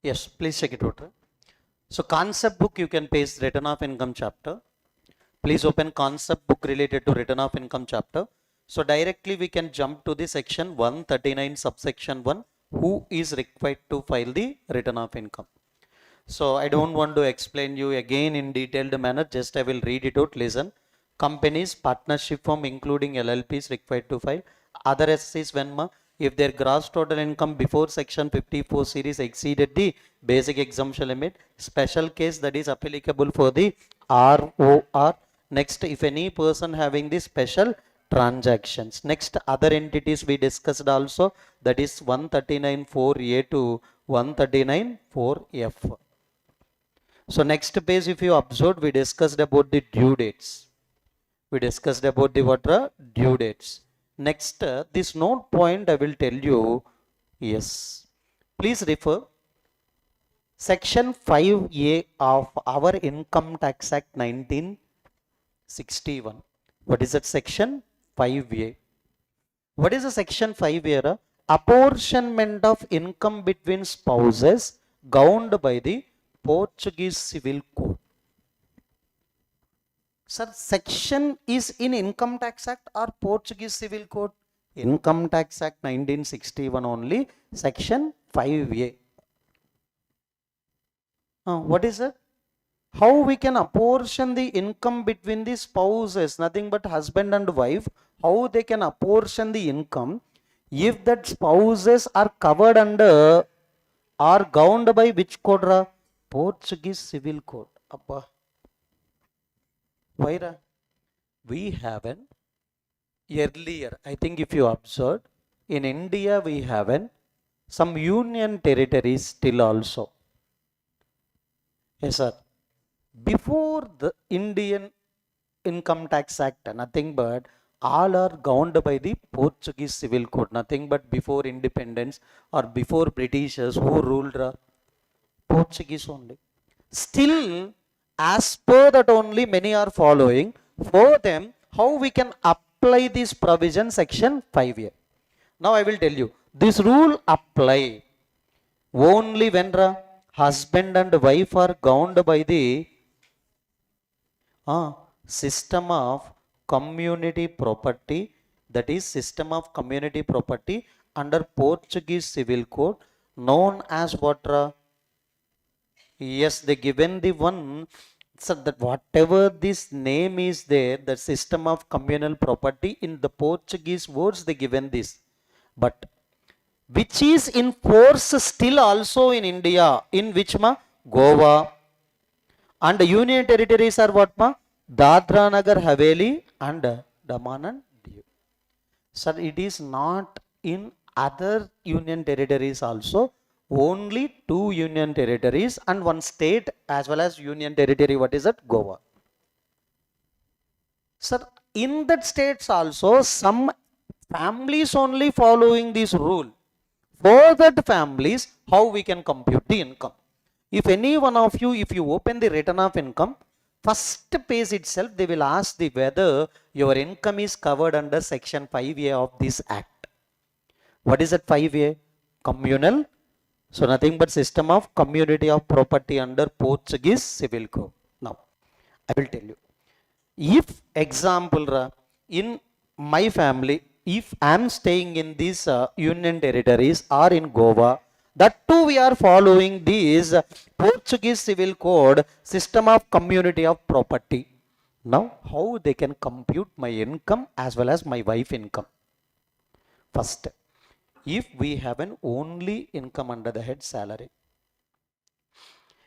A: Yes, please check it out. So concept book you can paste return of income chapter. Please open concept book related to return of income chapter. So directly we can jump to the section 139 subsection 1, who is required to file the return of income. So I don't want to explain you again in detailed manner, just I will read it out, listen. Companies, partnership firm including LLPs required to file. Other SCs when if their gross total income before section 54 series exceeded the basic exemption limit. Special case that is applicable for the ROR. Next, if any person having the special transactions. Next, other entities we discussed also, that is 139.4A to 139.4F. So next page, if you observed, we discussed about the due dates. We discussed about the what are due dates. Next, this note point I will tell you. Yes, please refer section 5A of our Income Tax Act 1961. What is that section 5A? What is the section 5A? Apportionment of income between spouses governed by the Portuguese Civil Code. Sir, section is in Income Tax Act or Portuguese Civil Code? Income Tax Act 1961 only, section 5A. What is it? How we can apportion the income between the spouses, nothing but husband and wife, how they can apportion the income if that spouses are covered under or governed by which code? Portuguese Civil Code. Appa. Why? We have an earlier, I think if you observed, in India we have an some union territories still also. Yes, sir. Before the Indian Income Tax Act, nothing but all are governed by the Portuguese Civil Code, nothing but before independence or before Britishers who ruled Portuguese only. Still, as per that only many are following. For them, how we can apply this provision, section 5A. Now I will tell you, this rule apply only when husband and wife are governed by the system of community property, that is system of community property under Portuguese Civil Code, known as what? Yes, they given the one, so that whatever this name is there, the system of communal property, in the Portuguese words they given this, but which is in force still also in India, in which Goa, and union territories are what Dadra Nagar Haveli and Daman and Diu. Sir, it is not in other union territories also. Only 2 union territories and 1 state as well as union territory. What is that? Goa. Sir, in that states also some families only following this rule. For that families, how we can compute the income? If any one of you, if you open the return of income, first page itself they will ask the whether your income is covered under section 5A of this act. What is that 5A? Communal. So nothing but system of community of property under Portuguese Civil Code. Now, I will tell you. If example, in my family, if I am staying in these union territories or in Goa, that too we are following this Portuguese Civil Code system of community of property. Now, how they can compute my income as well as my wife income? First, if we have an only income under the head salary.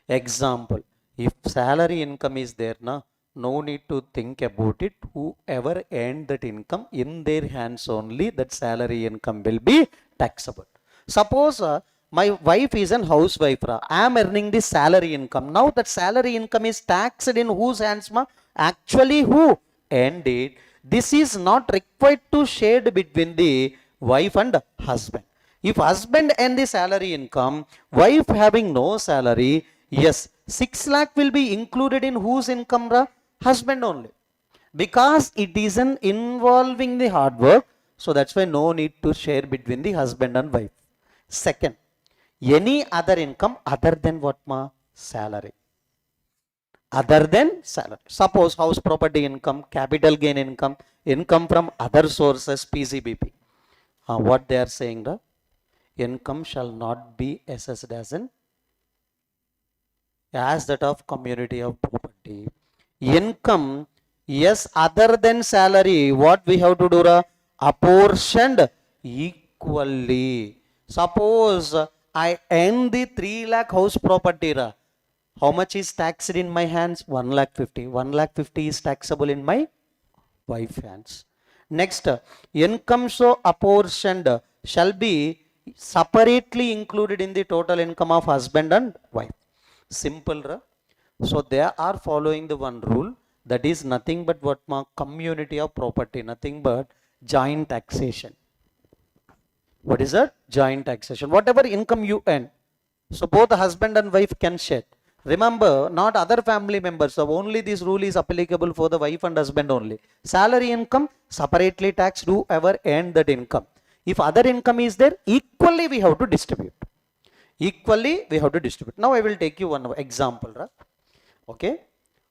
A: Example, if salary income is there, no need to think about it. Whoever earned that income in their hands only, that salary income will be taxable. Suppose my wife is an housewife. I am earning the salary income. Now that salary income is taxed in whose hands? Actually, who earned it? This is not required to shared between the wife and husband. If husband earn the salary income, wife having no salary, yes, 6 lakh will be included in whose income? Husband only. Because it isn't involving the hard work, so that's why no need to share between the husband and wife. Second, any other income other than what? Salary. Other than salary. Suppose house property income, capital gain income, income from other sources, PCBP. What they are saying? Income shall not be assessed as that of community of property. Income, yes, other than salary, what we have to do? Apportioned equally. Suppose I earn the 3 lakh house property. How much is taxed in my hands? 1,50,000. 1,50,000 is taxable in my wife hands. Next, income so apportioned shall be separately included in the total income of husband and wife. Simple. So they are following the one rule, that is nothing but what? Community of property, nothing but joint taxation. What is that? Joint taxation. Whatever income you earn, so both the husband and wife can share. Remember, not other family members. So only this rule is applicable for the wife and husband only. Salary income separately taxed, whoever earned that income. If other income is there, equally we have to distribute. Equally we have to distribute. Now I will take you one example. Okay,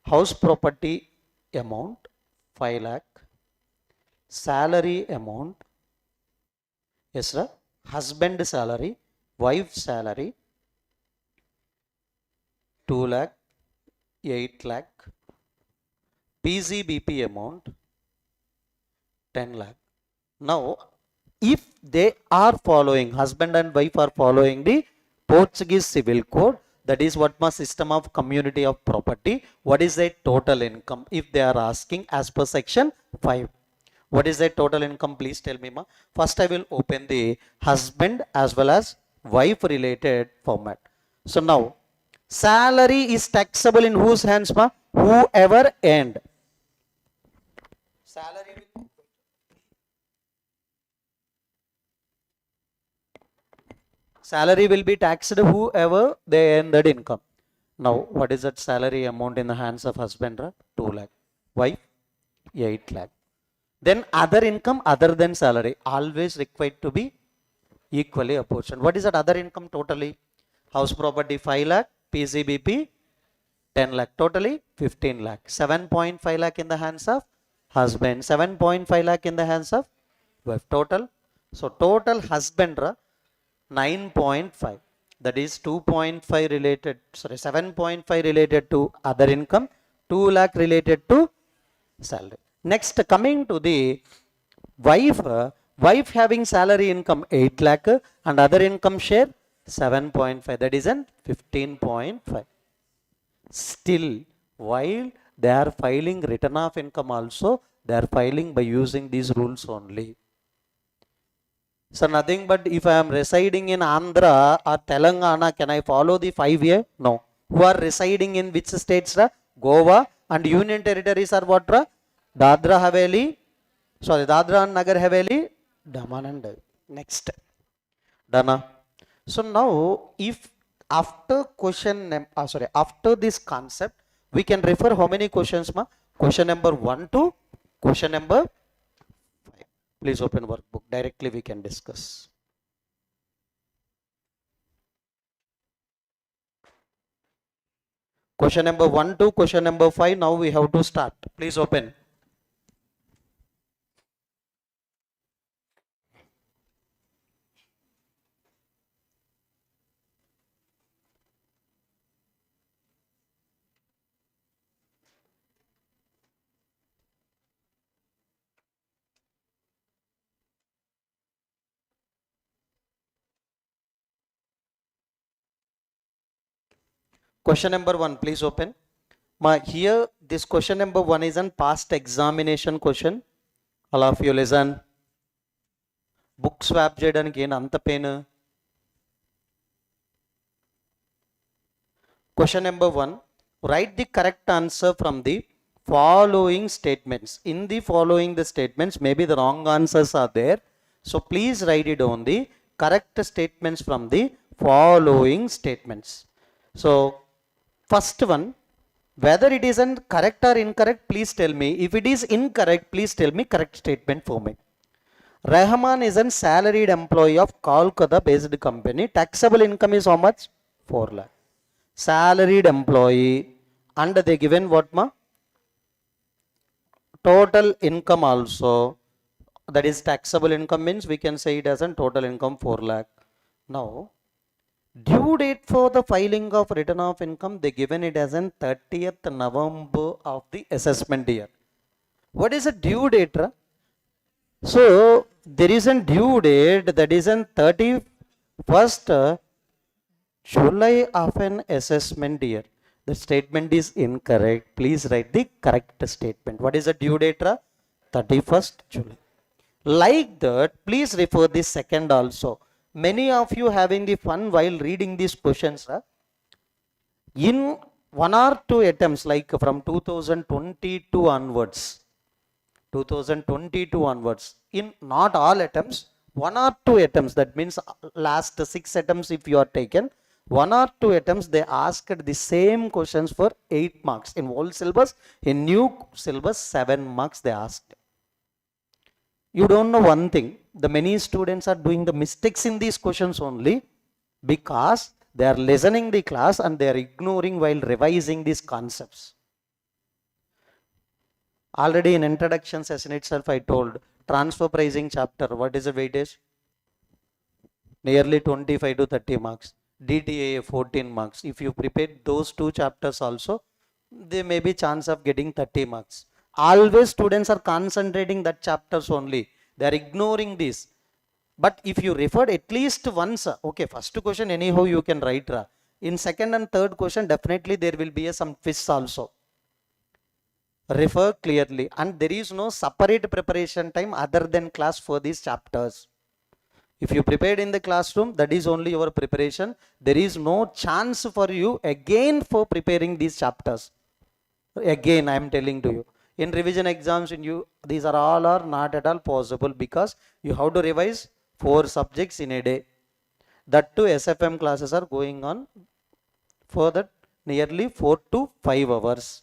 A: house property amount 5 lakh, salary amount Yes, sir. Husband salary, wife salary, 2 lakh, 8 lakh, PCBP amount, 10 lakh. Now, if they are following, husband and wife are following the Portuguese civil code, that is what my system of community of property, what is the total income? If they are asking as per section 5. What is the total income? Please tell me, ma. First, I will open the husband as well as wife related format. So now, salary is taxable in whose hands, ma? Whoever earned. Salary will Salary will be taxed whoever they earn that income. Now, what is that salary amount in the hands of husband? 2 lakh. Wife? 8 lakh. Then other income other than salary always required to be equally apportioned. What is that other income totally? House property 5 lakh, PCBP 10 lakh, totally 15 lakh. 7.5 lakh in the hands of husband, 7.5 lakh in the hands of wife. Total. So total husband 9.5. That is 2.5 related, sorry, 7.5 related to other income, 2 lakh related to salary. Next, coming to the wife, wife having salary income 8 lakh and other income share 7.5, that is an 15.5. Still, while they are filing return of income also, they are filing by using these rules only. So nothing but if I am residing in Andhra or Telangana, can I follow the 5-year? No. Who are residing in which states? Goa and Union Territories are what? Dadra Haveli, sorry, Dadra and Nagar Haveli, Daman and Diu. Next. Dana. So now, if after after this concept, we can refer how many questions, ma? Question number 1 to question number 5. Please open workbook. Directly we can discuss. Question number 1 to question number 5. Now we have to start. Please open. Question number 1, please open. Here, this question number 1 is an past examination question. All of you listen. Book swap cheyadaniki en anta pain. Question number 1, write the correct answer from the following statements. In the following the statements, maybe the wrong answers are there. So please write it on the correct statements from the following statements. So first one, whether it is correct or incorrect, please tell me. If it is incorrect, please tell me correct statement for me. Rahman is a salaried employee of Kolkata based company. Taxable income is how much? 4 lakh. Salaried employee, and they given what, ma? Total income also, that is taxable income, means we can say it as a total income 4 lakh. Now, due date for the filing of return of income, they given it as an 30th November of the assessment year. What is a due date? So there is a due date, that is an 31st July of an assessment year. The statement is incorrect. Please write the correct statement. What is the due date? 31st July. Like that, please refer the second also. Many of you having the fun while reading these questions. In 1 or 2 attempts, like from 2022 onwards, 2022 onwards, in not all attempts, 1 or 2 attempts, that means last 6 attempts if you are taken, 1 or 2 attempts, they asked the same questions for 8 marks. In old syllabus, in new syllabus, 7 marks they asked. You don't know one thing, the many students are doing the mistakes in these questions only because they are listening the class and they are ignoring while revising these concepts. Already in introduction session itself I told, transfer pricing chapter, what is the weightage? nearly 25 to 30 marks. DTA 14 marks. If you prepare those two chapters also, there may be chance of getting 30 marks. Always students are concentrating that chapters only. They are ignoring this. But if you referred at least once, okay, first question anyhow you can write. In second and third question, definitely there will be some quiz also. Refer clearly, and there is no separate preparation time other than class for these chapters. If you prepared in the classroom, that is only your preparation. There is no chance for you again for preparing these chapters. Again, I am telling to you. In revision exams, these are not at all possible, because you have to revise 4 subjects in a day. That too, SFM classes are going on for that nearly 4 to 5 hours.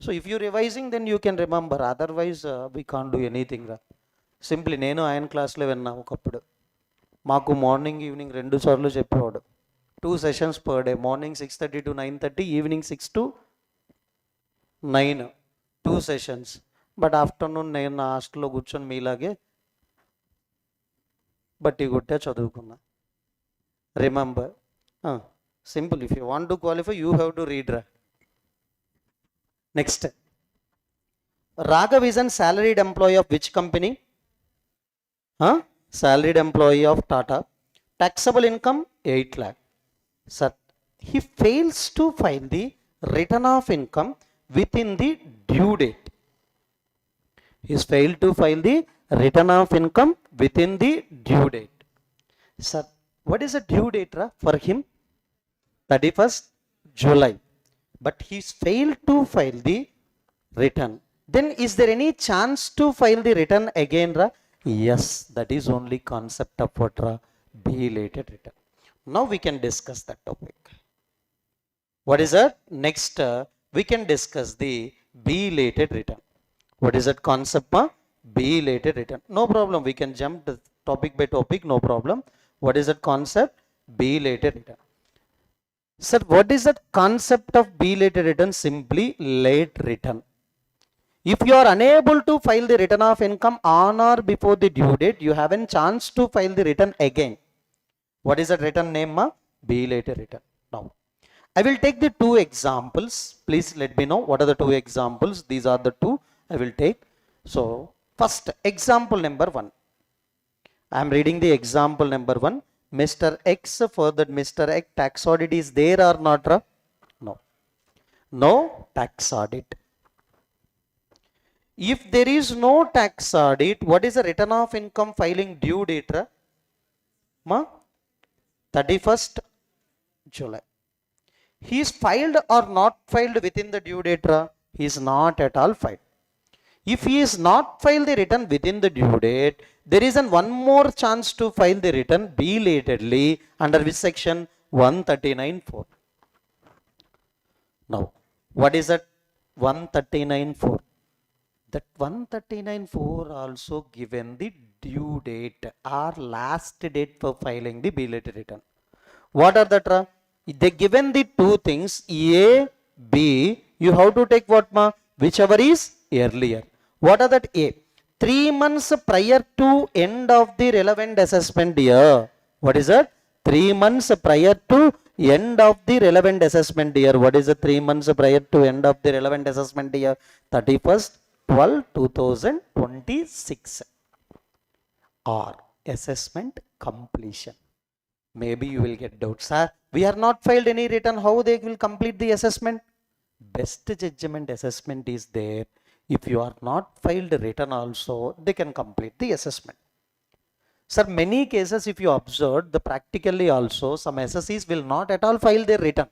A: So if you revising, then you can remember. Otherwise, we can't do anything. Simply, నేను ఆయన క్లాస్లో విన్నా ఒకప్పుడు. మాకు morning evening 2 సార్లు చెప్పేవాడు. 2 sessions per day. Morning 6:30 to 9:30, evening 6 to 9. 2 sessions. But afternoon నేను నా హాస్టల్లో కూర్చొని మీలాగే బట్టి కొట్టే చదువుకున్నా. Remember. Simple. If you want to qualify, you have to read. Next, Raghav is a salaried employee of which company? Salaried employee of Tata. Taxable income 8 lakh. Sir, he fails to file the return of income within the due date. He has failed to file the return of income within the due date. Sir, what is the due date for him? 31st July. But he's failed to file the return. Then is there any chance to file the return again? Yes, that is only concept of what? Belated return. Now we can discuss that topic. What is that? Next, we can discuss the belated return. What is that concept? Belated return. No problem. We can jump the topic by topic. No problem. What is that concept? Belated return. Sir, what is the concept of belated return? Simply late return. If you are unable to file the return of income on or before the due date, you have a chance to file the return again. What is that return name? Belated return. Now, I will take the 2 examples. Please let me know what are the 2 examples. These are the 2 I will take. So, first example number 1. I am reading the example number 1. Mr. X, for that Mr. X tax audit is there or not? No. No tax audit. If there is no tax audit, what is the return of income filing due date? 31st July. He is filed or not filed within the due date? He is not at all filed. If he is not filed the return within the due date, there is one more chance to file the return belatedly under which section? 139(4). Now, what is that 139(4)? That 139(4) also given the due date or last date for filing the belated return. What are that? They given the 2 things, A, B. You have to take what? Whichever is earlier. What are that? A. 3 months prior to end of the relevant assessment year. What is that? 3 months prior to end of the relevant assessment year. What is the 3 months prior to end of the relevant assessment year? 31st/12/2026. Or assessment completion. Maybe you will get doubts. Sir, we are not filed any return. How they will complete the assessment? Best judgment assessment is there. If you are not filed return also, they can complete the assessment. Sir, many cases if you observe, the practically also, some SSCs will not at all file their return.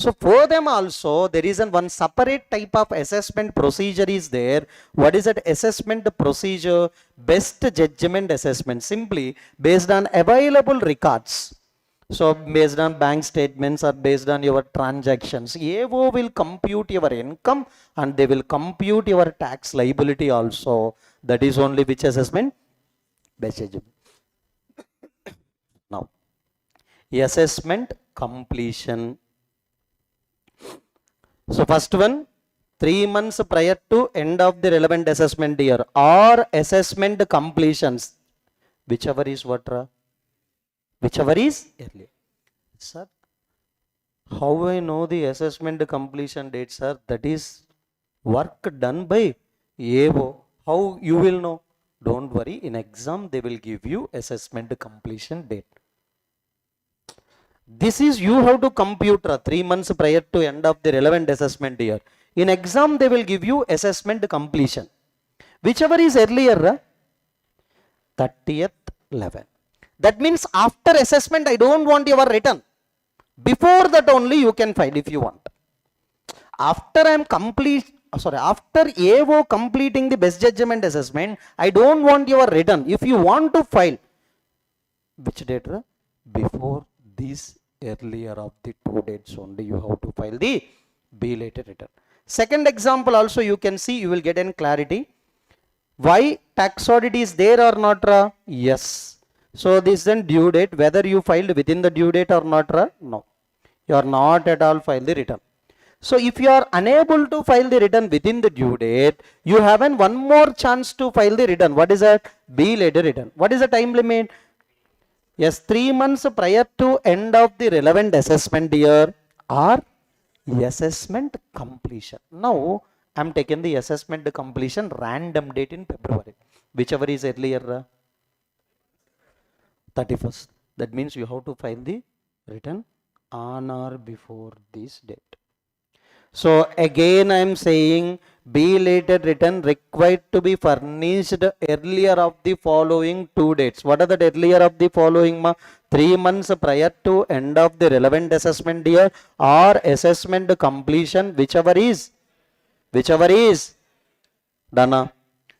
A: So for them also, there is one separate type of assessment procedure is there. What is that assessment procedure? Best judgment assessment. Simply based on available records. So based on bank statements or based on your transactions, AO will compute your income and they will compute your tax liability also. That is only which assessment? Best judgment. Now, assessment completion. So first one, 3 months prior to end of the relevant assessment year or assessment completions. Whichever is what? whichever is earlier. Sir, how I know the assessment completion date, sir? That is work done by AO. How you will know? Don't worry, in exam they will give you assessment completion date. This is you have to compute 3 months prior to end of the relevant assessment year. In exam they will give you assessment completion. Whichever is earlier, 30th 11. That means after assessment I don't want your return. Before that only you can file if you want. After after AO completing the best judgment assessment, I don't want your return. If you want to file, which date? Before these earlier of the 2 dates only you have to file the belated return. Second example also you can see, you will get in clarity. Why tax audit is there or not? Yes. So this is then due date, whether you filed within the due date or not? No. You are not at all filed the return. So if you are unable to file the return within the due date, you have one more chance to file the return. What is that? Belated return. What is the time limit? Yes, 3 months prior to end of the relevant assessment year or assessment completion. Now I am taking the assessment completion random date in February. Whichever is earlier, 31st. That means you have to file the return on or before this date. So again I am saying belated return required to be furnished earlier of the following 2 dates. What are the earlier of the following? 3 months prior to end of the relevant assessment year or assessment completion, whichever is done.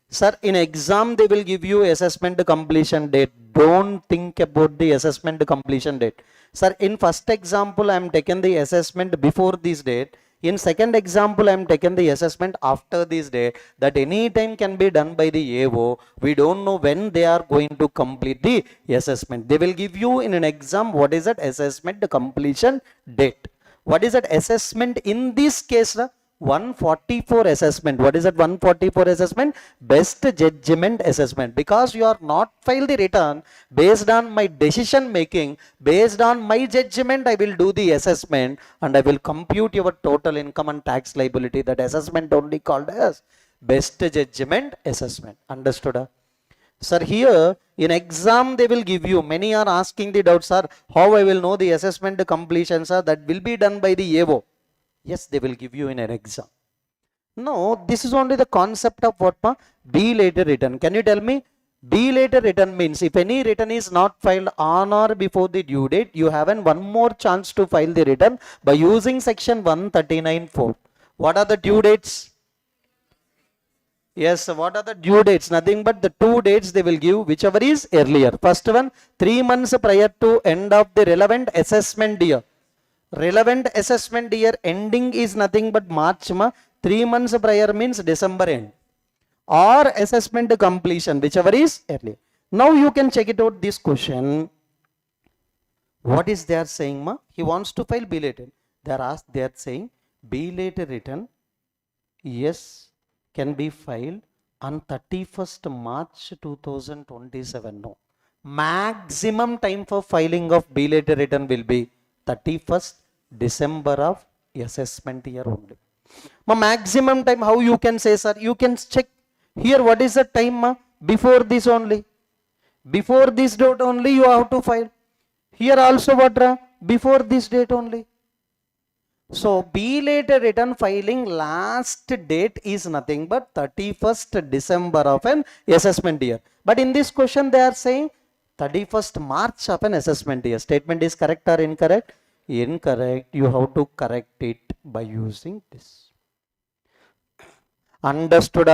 A: Sir, in exam they will give you assessment completion date. Don't think about the assessment completion date. Sir, in first example I am taken the assessment before this date. In second example I am taken the assessment after this date. That any time can be done by the AO. We don't know when they are going to complete the assessment. They will give you in an exam what is that assessment completion date. What is that assessment in this case? 144 assessment. What is that 144 assessment? Best judgment assessment. Because you are not filed the return, based on my decision making, based on my judgment, I will do the assessment and I will compute your total income and tax liability. That assessment only called as best judgment assessment. Understood? Sir, here in exam they will give you, many are asking the doubt, sir, how I will know the assessment completion, sir? That will be done by the AO. Yes, they will give you in an exam. No, this is only the concept of what? Belated return. Can you tell me? Belated return means if any return is not filed on or before the due date, you have one more chance to file the return by using section 139(4). What are the due dates? Yes, what are the due dates? Nothing but the 2 dates they will give, whichever is earlier. First one, 3 months prior to end of the relevant assessment year. Relevant assessment year ending is nothing but March. 3 months prior means December end. Or assessment completion, whichever is early. Now you can check it out this question. What is they are saying? He wants to file belated. They are saying belated return, yes, can be filed on 31st March 2027. No. Maximum time for filing of belated return will be 31st December of assessment year only. Maximum time, how you can say, sir? You can check here what is the time before this only. Before this date only you have to file. Here also what? Before this date only. So belated return filing last date is nothing but 31st December of an assessment year. But in this question they are saying 31st March of an assessment year. Statement is correct or incorrect? Incorrect. You have to correct it by using this. Understood?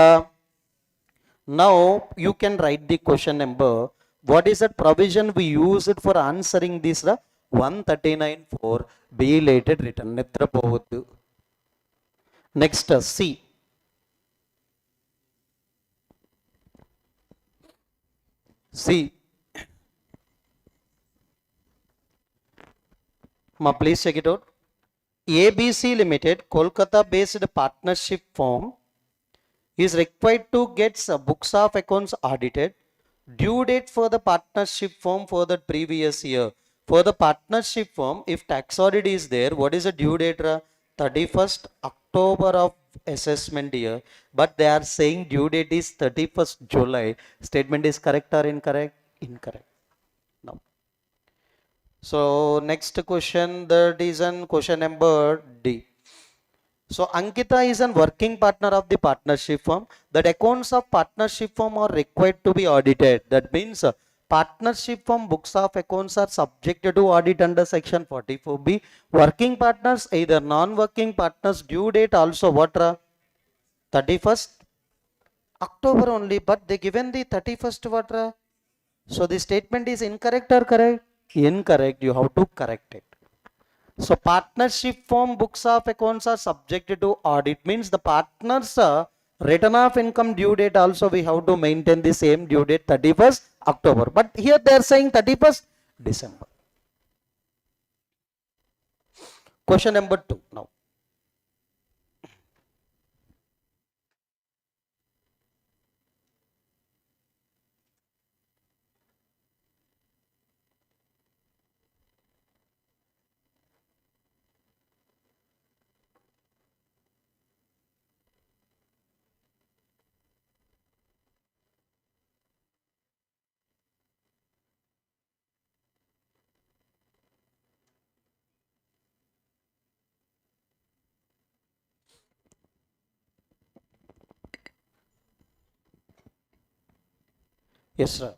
A: Now you can write the question number. What is that provision we use it for answering this? 139(4) belated return. Next, C. C. Please check it out. ABC Limited, Kolkata-based partnership firm, is required to get books of accounts audited Due date for the partnership firm for the previous year. For the partnership firm, if tax audit is there, what is the due date? 31st October of assessment year. But they are saying due date is 31st July. Statement is correct or incorrect? Incorrect. Now. So next question, that is an question number D. So Ankita is a working partner of the partnership firm. That accounts of partnership firm are required to be audited. That means partnership firm books of accounts are subjected to audit under section 44B. Working partners, either non-working partners, due date also what? 31st October only, but they given the 31st what? So the statement is incorrect or correct? Incorrect. You have to correct it. So partnership firm books of accounts are subjected to audit, means the partners return of income due date also we have to maintain the same due date 31st October. But here they are saying 31st December. Question number 2 now. Yes, sir.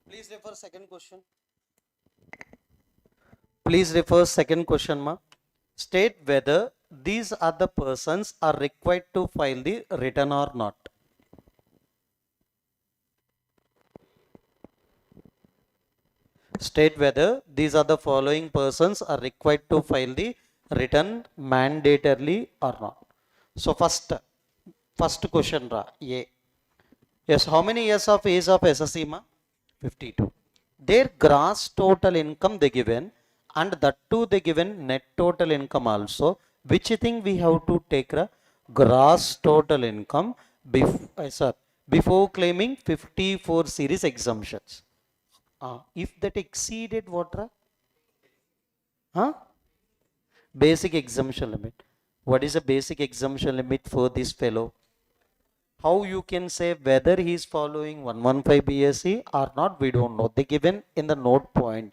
A: Please refer second question. Please refer second question, ma. State whether these other persons are required to file the return or not. State whether these are the following persons are required to file the return mandatorily or not. So first question ra A. Yes, how many years of age of SSC ma? 52. Their gross total income they given, and that too they given net total income also. Which thing we have to take? Gross total income before claiming 54 series exemptions. If that exceeded what? Basic exemption limit. What is the basic exemption limit for this fellow? How you can say whether he is following 115 BSc or not, we don't know. They given in the note point.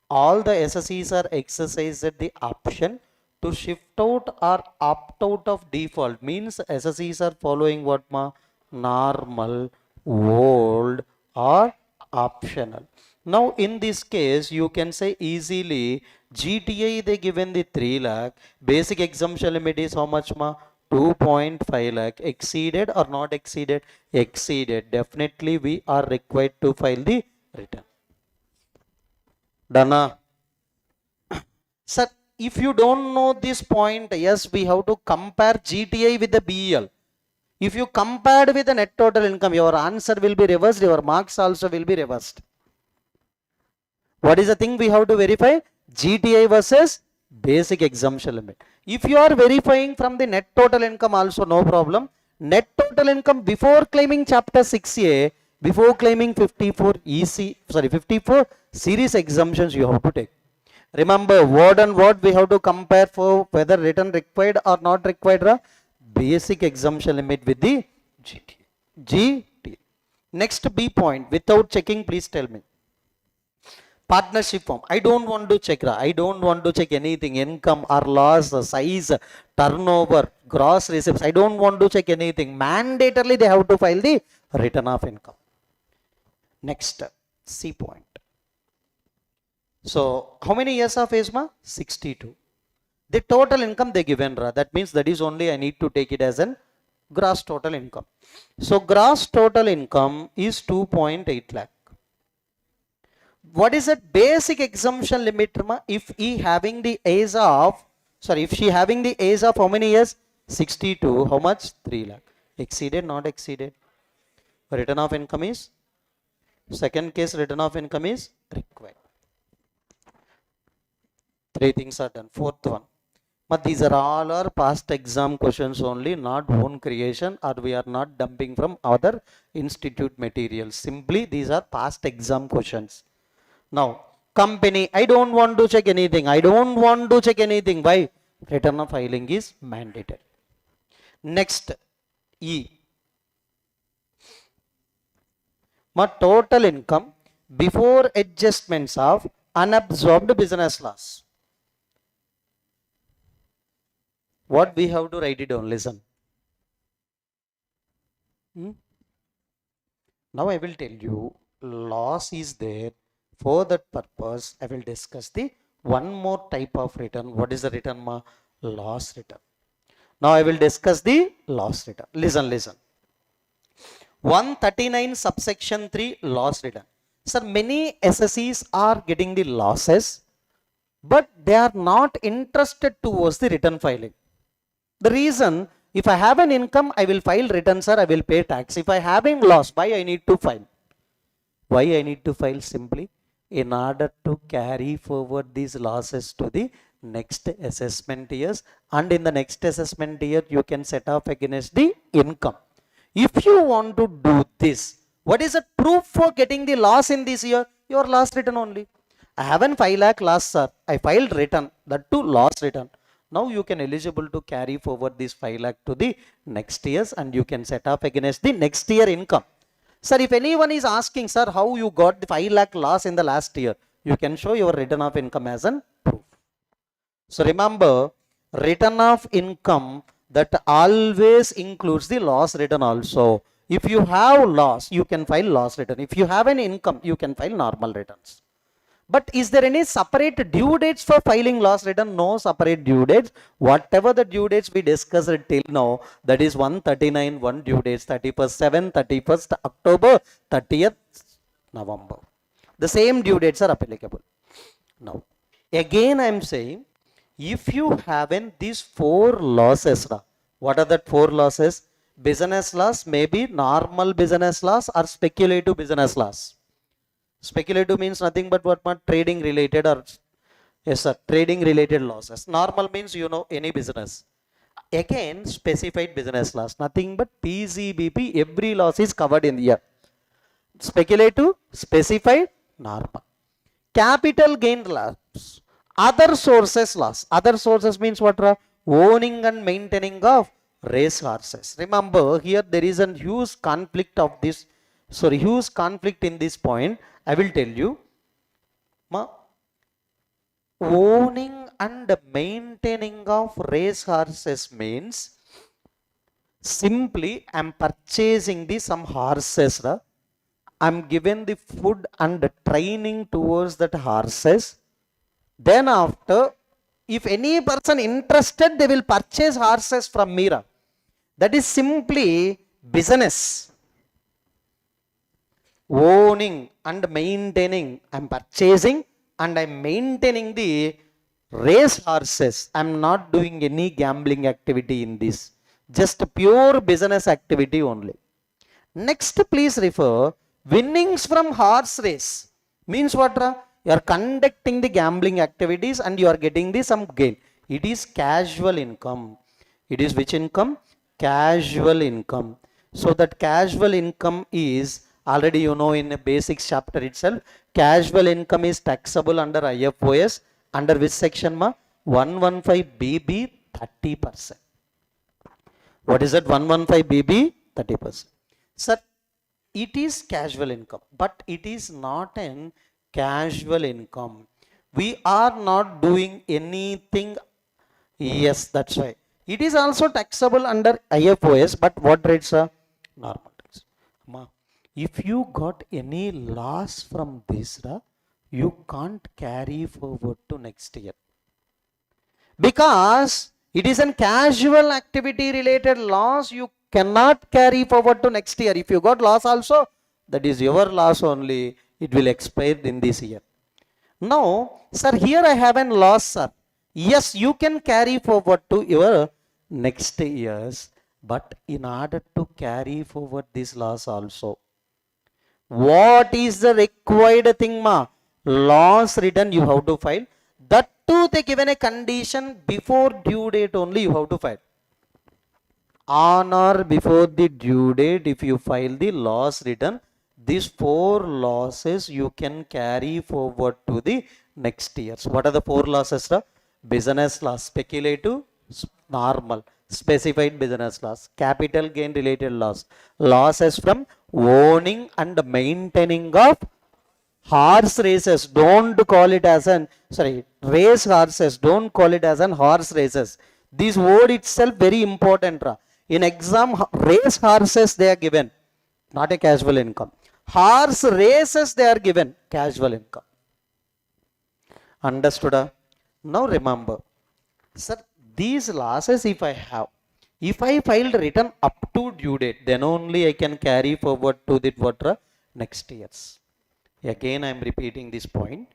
A: All the SSCs are exercised the option to shift out or opt out of default. Means SSCs are following what ma? Normal, old or optional. Now in this case you can say easily GTI they given the 3 lakh. Basic exemption limit is how much ma? 2.5 lakh. Exceeded or not exceeded? Exceeded. Definitely we are required to file the return. Dana. Sir, if you don't know this point, yes, we have to compare GTI with the BEL. If you compared with the net total income, your answer will be reversed, your marks also will be reversed. What is the thing we have to verify? GTI versus basic exemption limit. If you are verifying from the net total income also, no problem. Net total income before claiming chapter 6A, before claiming 54 series exemptions you have to take. Remember, word and word we have to compare for whether return required or not required. Basic exemption limit with the GT. Next B point, without checking, please tell me. Partnership firm. I don't want to check. I don't want to check anything. Income or loss, size, turnover, gross receipts. I don't want to check anything. Mandatorily they have to file the return of income. Next, C point. So, how many years of age ma? 62. The total income they given. That means that is only I need to take it as an gross total income. So, gross total income is 2.8 lakh. What is that basic exemption limit? If he having the age of, if she having the age of how many years? 62. How much? 3 lakh. Exceeded, not exceeded? Return of income is? Second case, return of income is required. 3 things are done. Fourth one. But these are all our past exam questions only, not own creation, or we are not dumping from other institute materials. Simply these are past exam questions. Now, company, I don't want to check anything. I don't want to check anything. Why? Return of filing is mandatory. Next, E. My total income before adjustments of unabsorbed business loss. What we have to write it down, listen. Now I will tell you, loss is there. For that purpose, I will discuss the one more type of return. What is the return? Ma? Loss return. Now I will discuss the loss return. Listen, listen. 139 subsection 3 loss return. Sir, many SSEs are getting the losses, but they are not interested towards the return filing. The reason, if I have an income, I will file return, sir, I will pay tax. If I having loss, why I need to file? Why I need to file? Simply in order to carry forward these losses to the next assessment years, and in the next assessment year you can set off against the income. If you want to do this, what is the proof for getting the loss in this year? Your loss return only. I haven't 5 lakh loss, sir. I filed return, that too loss return. Now you can eligible to carry forward this 5 lakh to the next years, and you can set off against the next year income. Sir, if anyone is asking, sir, how you got the 5 lakh loss in the last year, you can show your return of income as an proof. So remember, return of income that always includes the loss return also. If you have loss, you can file loss return. If you have an income, you can file normal returns. But is there any separate due dates for filing loss return? No separate due dates. Whatever the due dates we discussed till now, that is 139, one due dates, 31st 7, 31st October, 30th November. The same due dates are applicable. Now, again I am saying, if you haven't these 4 losses, what are the 4 losses? Business loss, maybe normal business loss or speculative business loss. Speculative means nothing but what trading related, or yes sir, trading related losses. Normal means any business. Again, specified business loss, nothing but PCBP, every loss is covered in here. Speculative, specified, normal. Capital gain loss, other sources loss. Other sources means what? Owning and maintaining of race horses. Remember, here there is a huge conflict of this, huge conflict in this point. I will tell you. Owning and maintaining of race horses means simply I am purchasing some horses. I am given the food and training towards that horses. Then after, if any person interested, they will purchase horses from me. That is simply business. Owning and maintaining, I am purchasing and I am maintaining the race horses. I am not doing any gambling activity in this. Just pure business activity only. Next, please refer, winnings from horse race. Means what? You are conducting the gambling activities and you are getting some gain. It is casual income. It is which income? Casual income. So that casual income is, already in the basics chapter itself, casual income is taxable under IFOS. Under which section? 115BB 30%. What is that? 115BB 30%. Sir, it is casual income, but it is not an casual income. We are not doing anything. Yes, that's right. It is also taxable under IFOS, but what rates are? Normal tax. If you got any loss from this, you can't carry forward to next year. Because it is a casual activity related loss, you cannot carry forward to next year. If you got loss also, that is your loss only. It will expire in this year. Now, sir, here I have a loss, sir. Yes, you can carry forward to your next years, but in order to carry forward this loss also, what is the required thing? Loss return you have to file. That too they given a condition before due date only you have to file. On or before the due date, if you file the loss return, these 4 losses you can carry forward to the next years. What are the 4 losses? Business loss, speculative, normal, specified business loss, capital gain related loss, losses from owning and maintaining of horse races. Don't call it as an, sorry, race horses. Don't call it as an horse races. This word itself very important. In exam, race horses they are given, not a casual income. Horse races they are given, casual income. Understood? Now remember, sir, these losses if I have, if I filed return up to due date, then only I can carry forward to the what next years. Again, I am repeating this point.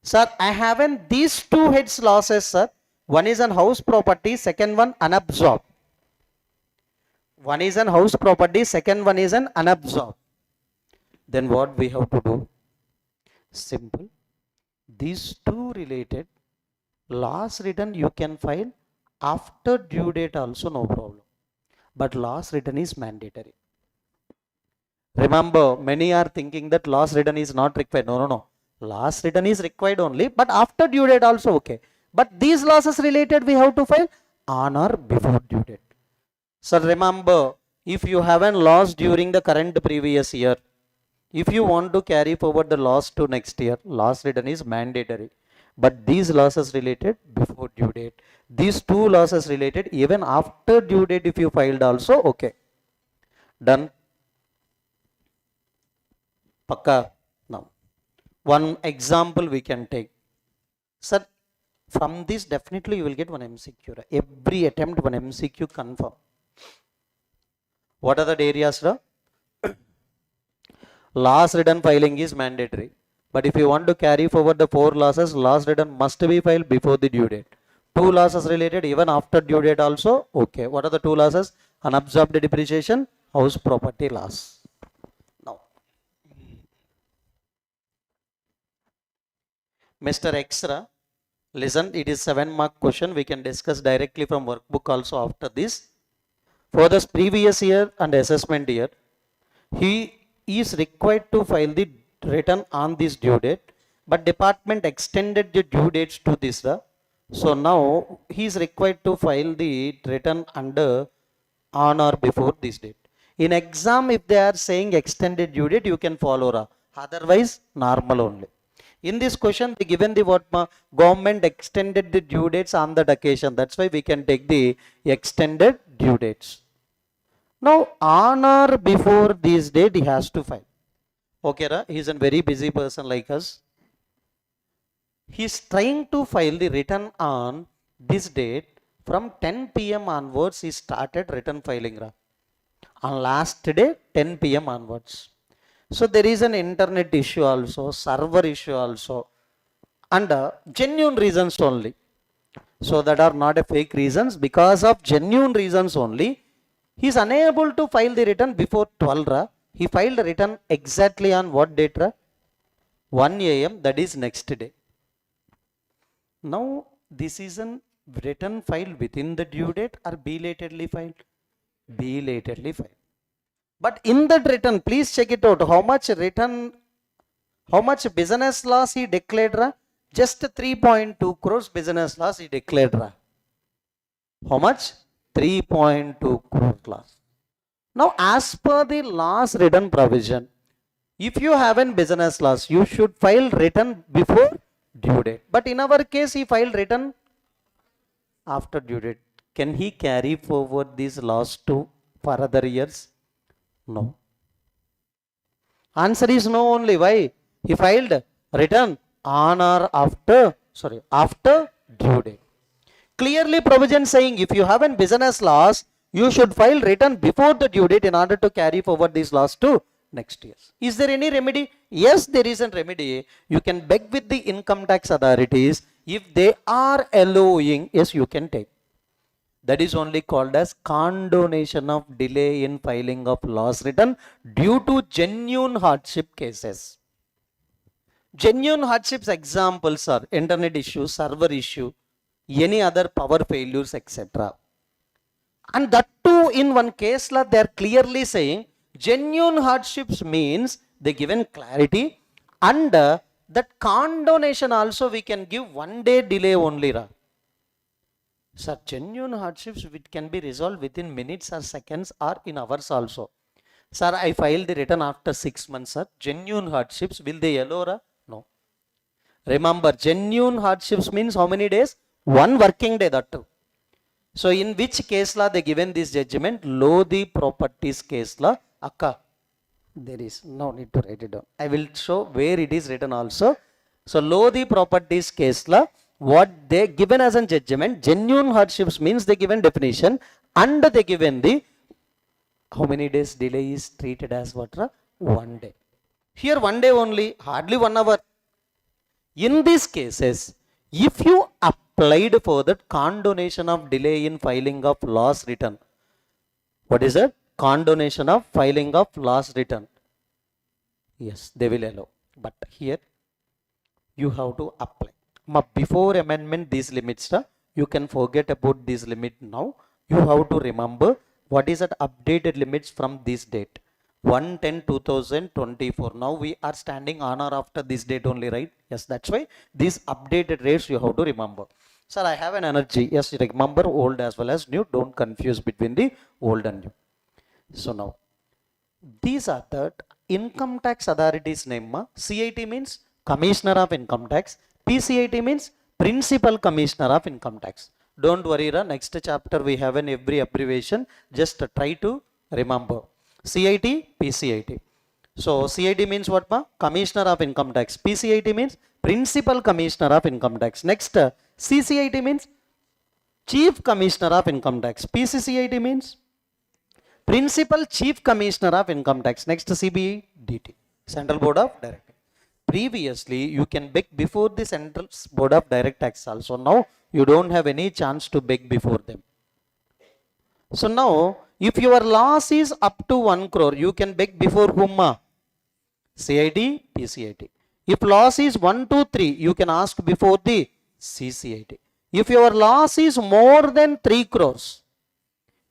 A: Sir, I haven't these 2 heads losses, sir. One is on house property, second one unabsorbed. One is an house property, second one is an unabsorbed. Then what we have to do? Simple. These 2 related loss return you can file after due date also, no problem. But loss return is mandatory. Remember, many are thinking that loss return is not required. No. Loss return is required only, but after due date also okay. But these losses related we have to file on or before due date. So remember, if you haven't lost during the current previous year, if you want to carry forward the loss to next year, loss return is mandatory. But these losses related before due date. These 2 losses related even after due date if you filed also okay. Done. Pakka. Now, one example we can take. Sir, from this definitely you will get one MCQ. Every attempt one MCQ confirm. What are the areas? Loss return filing is mandatory. But if you want to carry forward the 4 losses, loss return must be filed before the due date. 2 losses related even after due date also okay. What are the 2 losses? Unabsorbed depreciation, house property loss. Now, Mr. Extra, listen, it is 7-mark question. We can discuss directly from workbook also after this. For the previous year and assessment year, he is required to file the return on this due date, but department extended the due dates to this. So now he is required to file the return under on or before this date. In exam, if they are saying extended due date, you can follow. Otherwise, normal only. In this question, they given the what government extended the due dates on that occasion. That's why we can take the extended due dates. Now, on or before this date, he has to file. Okay, he is a very busy person like us. He is trying to file the return on this date. From 10 p.m. onwards, he started return filing. On last day, 10 p.m. onwards. So there is an internet issue also, server issue also, and genuine reasons only. So that are not a fake reasons. Because of genuine reasons only, he is unable to file the return before 12. He filed the return exactly on what date? 1 a.m. that is next day. Now this is a return filed within the due date or belatedly filed? Belatedly filed. But in that return, please check it out. How much return, how much business loss he declared? Just 3.2 crores business loss he declared. How much? 3.2 crore loss. Now, as per the loss return provision, if you have a business loss, you should file return before due date. But in our case, he filed return after due date. Can he carry forward this loss to for other years? No. Answer is no only. Why? He filed return on or after, after due date. Clearly provision saying if you have a business loss, you should file return before the due date in order to carry forward this loss to next year. Is there any remedy? Yes, there is a remedy. You can beg with the income tax authorities. If they are allowing, yes, you can take. That is only called as condonation of delay in filing of loss return due to genuine hardship cases. Genuine hardships examples are internet issue, server issue, any other power failures, etc. And that too in one case law they are clearly saying genuine hardships means they given clarity, and that condonation also we can give 1 day delay only. Sir, genuine hardships which can be resolved within minutes or seconds or in hours also. Sir, I filed the return after 6 months, sir. Genuine hardships, will they allow? No. Remember, genuine hardships means how many days? 1 working day, that too. So, in which case law they given this judgment? Low the properties case law. Akka, there is no need to write it down. I will show where it is written also. So, low the properties case law, what they given as a judgment, genuine hardships means they given definition, and they given the how many days delay is treated as what? 1 day. Here 1 day only, hardly 1 hour. In these cases, if you applied for that condonation of delay in filing of loss return, what is it? Condonation of filing of loss return. Yes, they will allow. But here you have to apply. Before amendment, these limits, you can forget about this limit now. You have to remember what is that updated limits from this date. 1/10/2024. Now we are standing on or after this date only, right? Yes, that's why these updated rates you have to remember. Sir, I have an energy. Yes, you remember old as well as new. Don't confuse between the old and new. So now, these are the income tax authorities name. CIT means Commissioner of Income Tax. PCIT means Principal Commissioner of Income Tax. Don't worry, next chapter we have an every abbreviation. Just try to remember. CIT, PCIT. So CIT means what? Commissioner of Income Tax. PCIT means Principal Commissioner of Income Tax. Next, CCIT means Chief Commissioner of Income Tax. PCCIT means Principal Chief Commissioner of Income Tax. Next, CBDT, Central Board of Direct. Previously, you can beg before the Central Board of Direct Tax also. Now, you don't have any chance to beg before them. So now, if your loss is up to 1 crore, you can beg before whom? CIT, PCIT. If loss is 1, 2, 3, you can ask before the CCIT. If your loss is more than 3 crores,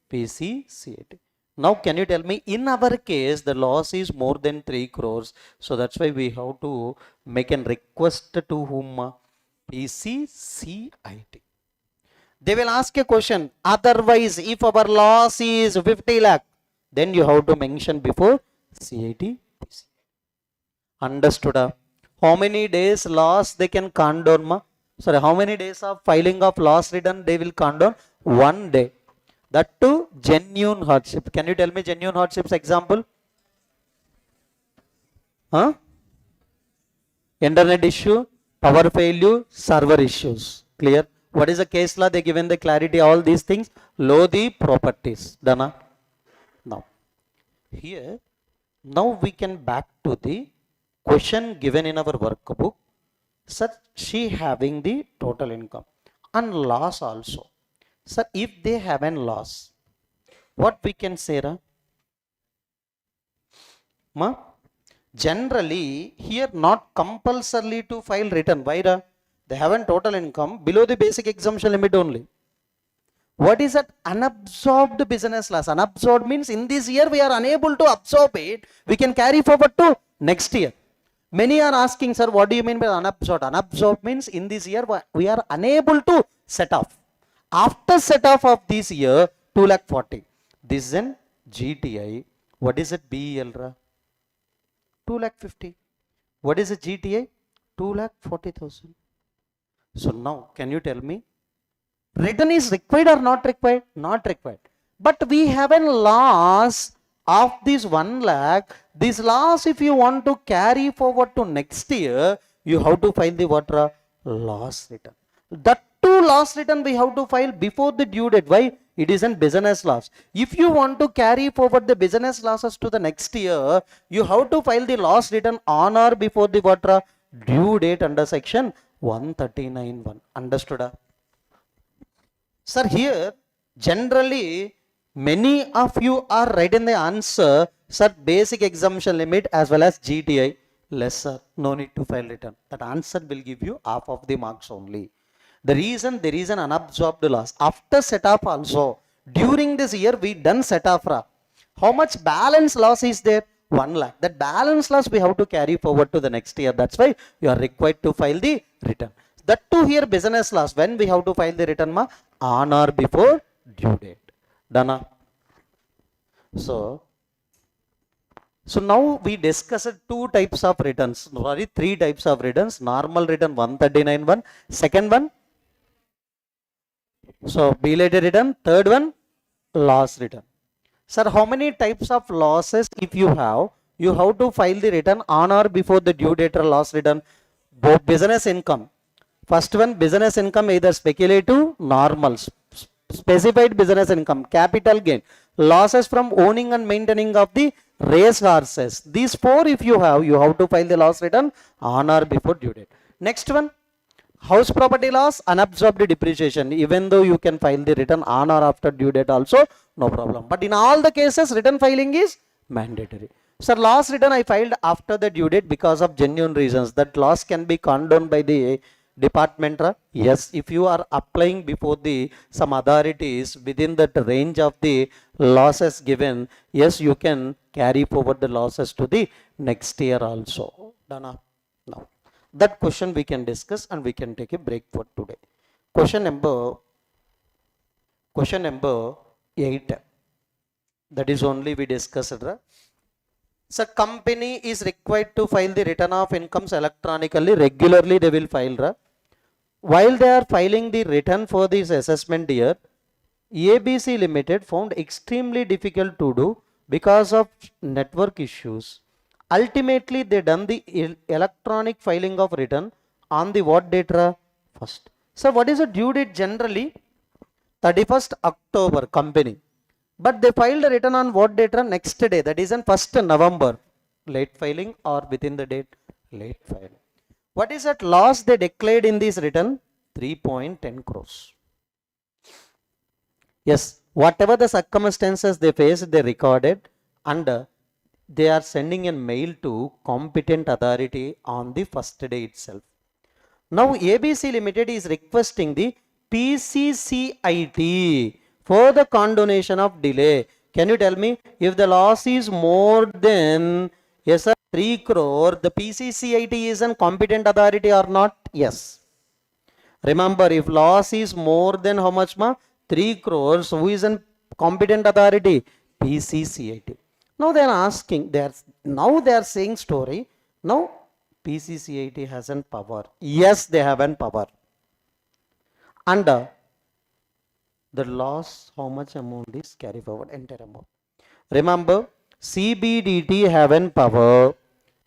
A: PCCIT. Now, can you tell me, in our case, the loss is more than 3 crores. So, that's why we have to make a request to whom? PCCIT. They will ask a question. Otherwise, if our loss is 50 lakh, then you have to mention before CIT. Understood? How many days loss they can condone? Sorry, how many days of filing of loss return they will condone? 1 day. That too genuine hardship. Can you tell me genuine hardships example? Internet issue, power failure, server issues. Clear? What is the case law? They given the clarity, all these things. Low the properties. Done? Now, here, now we can back to the question given in our workbook. Sir, she having the total income and loss also. Sir, if they have an loss, what we can say? Generally, here not compulsorily to file return. Why? They have a total income below the basic exemption limit only. What is that? Unabsorbed business loss. Unabsorbed means in this year we are unable to absorb it. We can carry forward to next year. Many are asking, sir, what do you mean by unabsorbed? Unabsorbed means in this year we are unable to set off. After set off of this year, 2,40,000. This is an GTI. What is it? BEL? 2,50,000. What is a GTI? 2,40,000. So now, can you tell me? Return is required or not required? Not required. But we have a loss of this 1 lakh. This loss, if you want to carry forward to next year, you have to file the what? Loss return. That too loss return we have to file before the due date. Why? It is a business loss. If you want to carry forward the business losses to the next year, you have to file the loss return on or before the what? Due date under section 139(1). Understood? Sir, here generally many of you are writing the answer, sir, basic exemption limit as well as GTI. lesser, no need to file return. That answer will give you half of the marks only. The reason there is an unabsorbed loss. After set off also, during this year we done set off. How much balance loss is there? 1 lakh. That balance loss we have to carry forward to the next year. That's why you are required to file the return. That too here business loss. When we have to file the return ma? On or before due date. Done. So now we discussed two types of returns. Sorry, three types of returns. Normal return 139 one. Second one. So belated return. Third one, loss return. Sir, how many types of losses if you have to file the return on or before the due date or loss return? Both business income. First one, business income either speculative, normal, specified business income, capital gain, losses from owning and maintaining of the race horses. These four if you have to file the loss return on or before due date. Next one, house property loss, unabsorbed depreciation. Even though you can file the return on or after due date also, no problem. But in all the cases, return filing is mandatory. Sir, loss return I filed after the due date because of genuine reasons. That loss can be condoned by the department. Yes, if you are applying before the some authorities within that range of the losses given, yes, you can carry forward the losses to the next year also. Done. Now, that question we can discuss and we can take a break for today. Question number 8. That is only we discussed. So company is required to file the return of incomes electronically. Regularly they will file. While they are filing the return for this assessment year, ABC Limited found extremely difficult to do because of network issues. Ultimately, they done the electronic filing of return on the what date? First. So what is the due date generally? 31st October company. But they filed the return on what date? Next day. That is on 1st November. Late filing or within the date? Late filing. What is that loss they declared in this return? 3.10 crores. Yes, whatever the circumstances they faced, they recorded and they are sending a mail to competent authority on the first day itself. Now ABC Limited is requesting the PCCIT for the condonation of delay. Can you tell me if the loss is more than 3 crore, the PCCIT is a competent authority or not? Yes. Remember, if loss is more than how much 3 crores, who is a competent authority? PCCIT. Now they are asking, they are saying story. Now PCCIT has an power. Yes, they have an power. And the loss, how much amount is carry forward? Entire amount. Remember, CBDT have an power.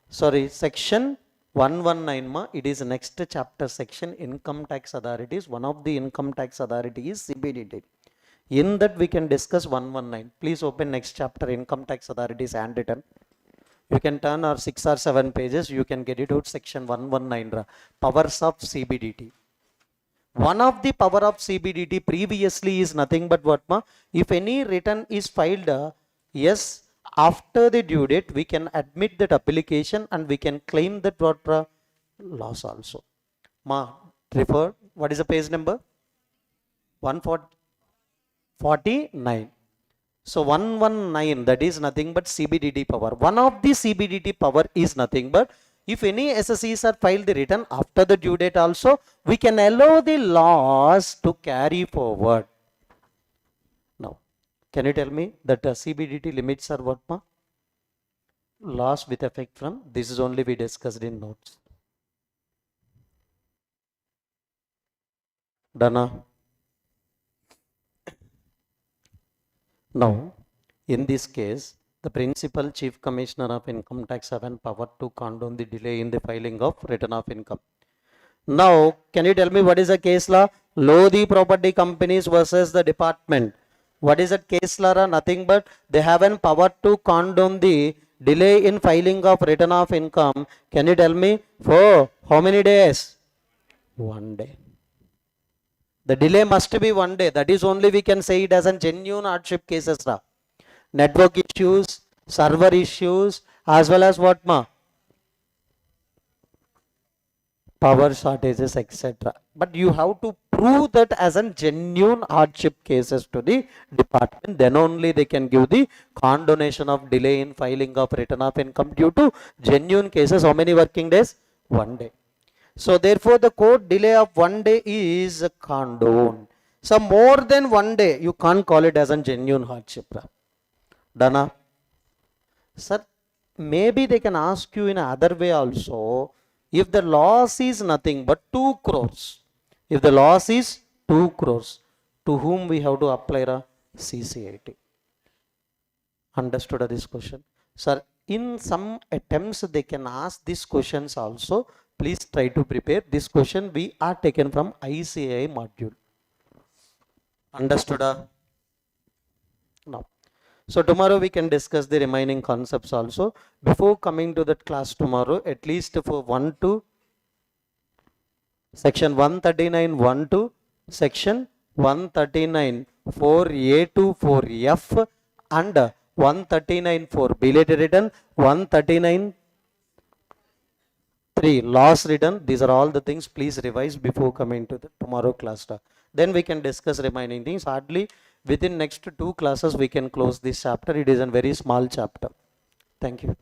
A: Sorry, section 119 it is next chapter section, income tax authorities. One of the income tax authority is CBDT. In that we can discuss 119. Please open next chapter, income tax authorities handwritten. You can turn or 6 or 7 pages. You can get it out, section 119. Powers of CBDT. One of the power of CBDT previously is nothing but what? If any return is filed, yes, after the due date, we can admit that application and we can claim that what loss also. Refer, what is the page number? 149. So 119, that is nothing but CBDT power. One of the CBDT power is nothing but if any SSEs are filed the return after the due date also, we can allow the loss to carry forward. Now, can you tell me that CBDT limits are what? Loss with effect from, this is only we discussed in notes. Done. Now, in this case, the principal chief commissioner of income tax have an power to condone the delay in the filing of return of income. Now, can you tell me what is the case law? Lodi property companies versus the department. What is that case law? Nothing but they have an power to condone the delay in filing of return of income. Can you tell me for how many days? 1 day. The delay must be 1 day. That is only we can say it as a genuine hardship cases. Network issues, server issues, as well as what? power shortages, etc. But you have to prove that as a genuine hardship cases to the department. Then only they can give the condonation of delay in filing of return of income due to genuine cases. How many working days? 1 day. So therefore, the court delay of 1 day is condoned. So more than 1 day, you can't call it as a genuine hardship. Dana? Sir, maybe they can ask you in another way also. If the loss is nothing but 2 crores, if the loss is 2 crores, to whom we have to apply a CCIT? Understood this question? Sir, in some attempts they can ask these questions also. Please try to prepare. This question we are taken from ICI module. Understood? No. So tomorrow we can discuss the remaining concepts also. Before coming to that class tomorrow, at least for 1 to section 139 1 to section 139 4A to 4F and 139 for belated return, 139 3 loss return. These are all the things. Please revise before coming to the tomorrow class. Then we can discuss remaining things. Hardly within next 2 classes we can close this chapter. It is a very small chapter. Thank you.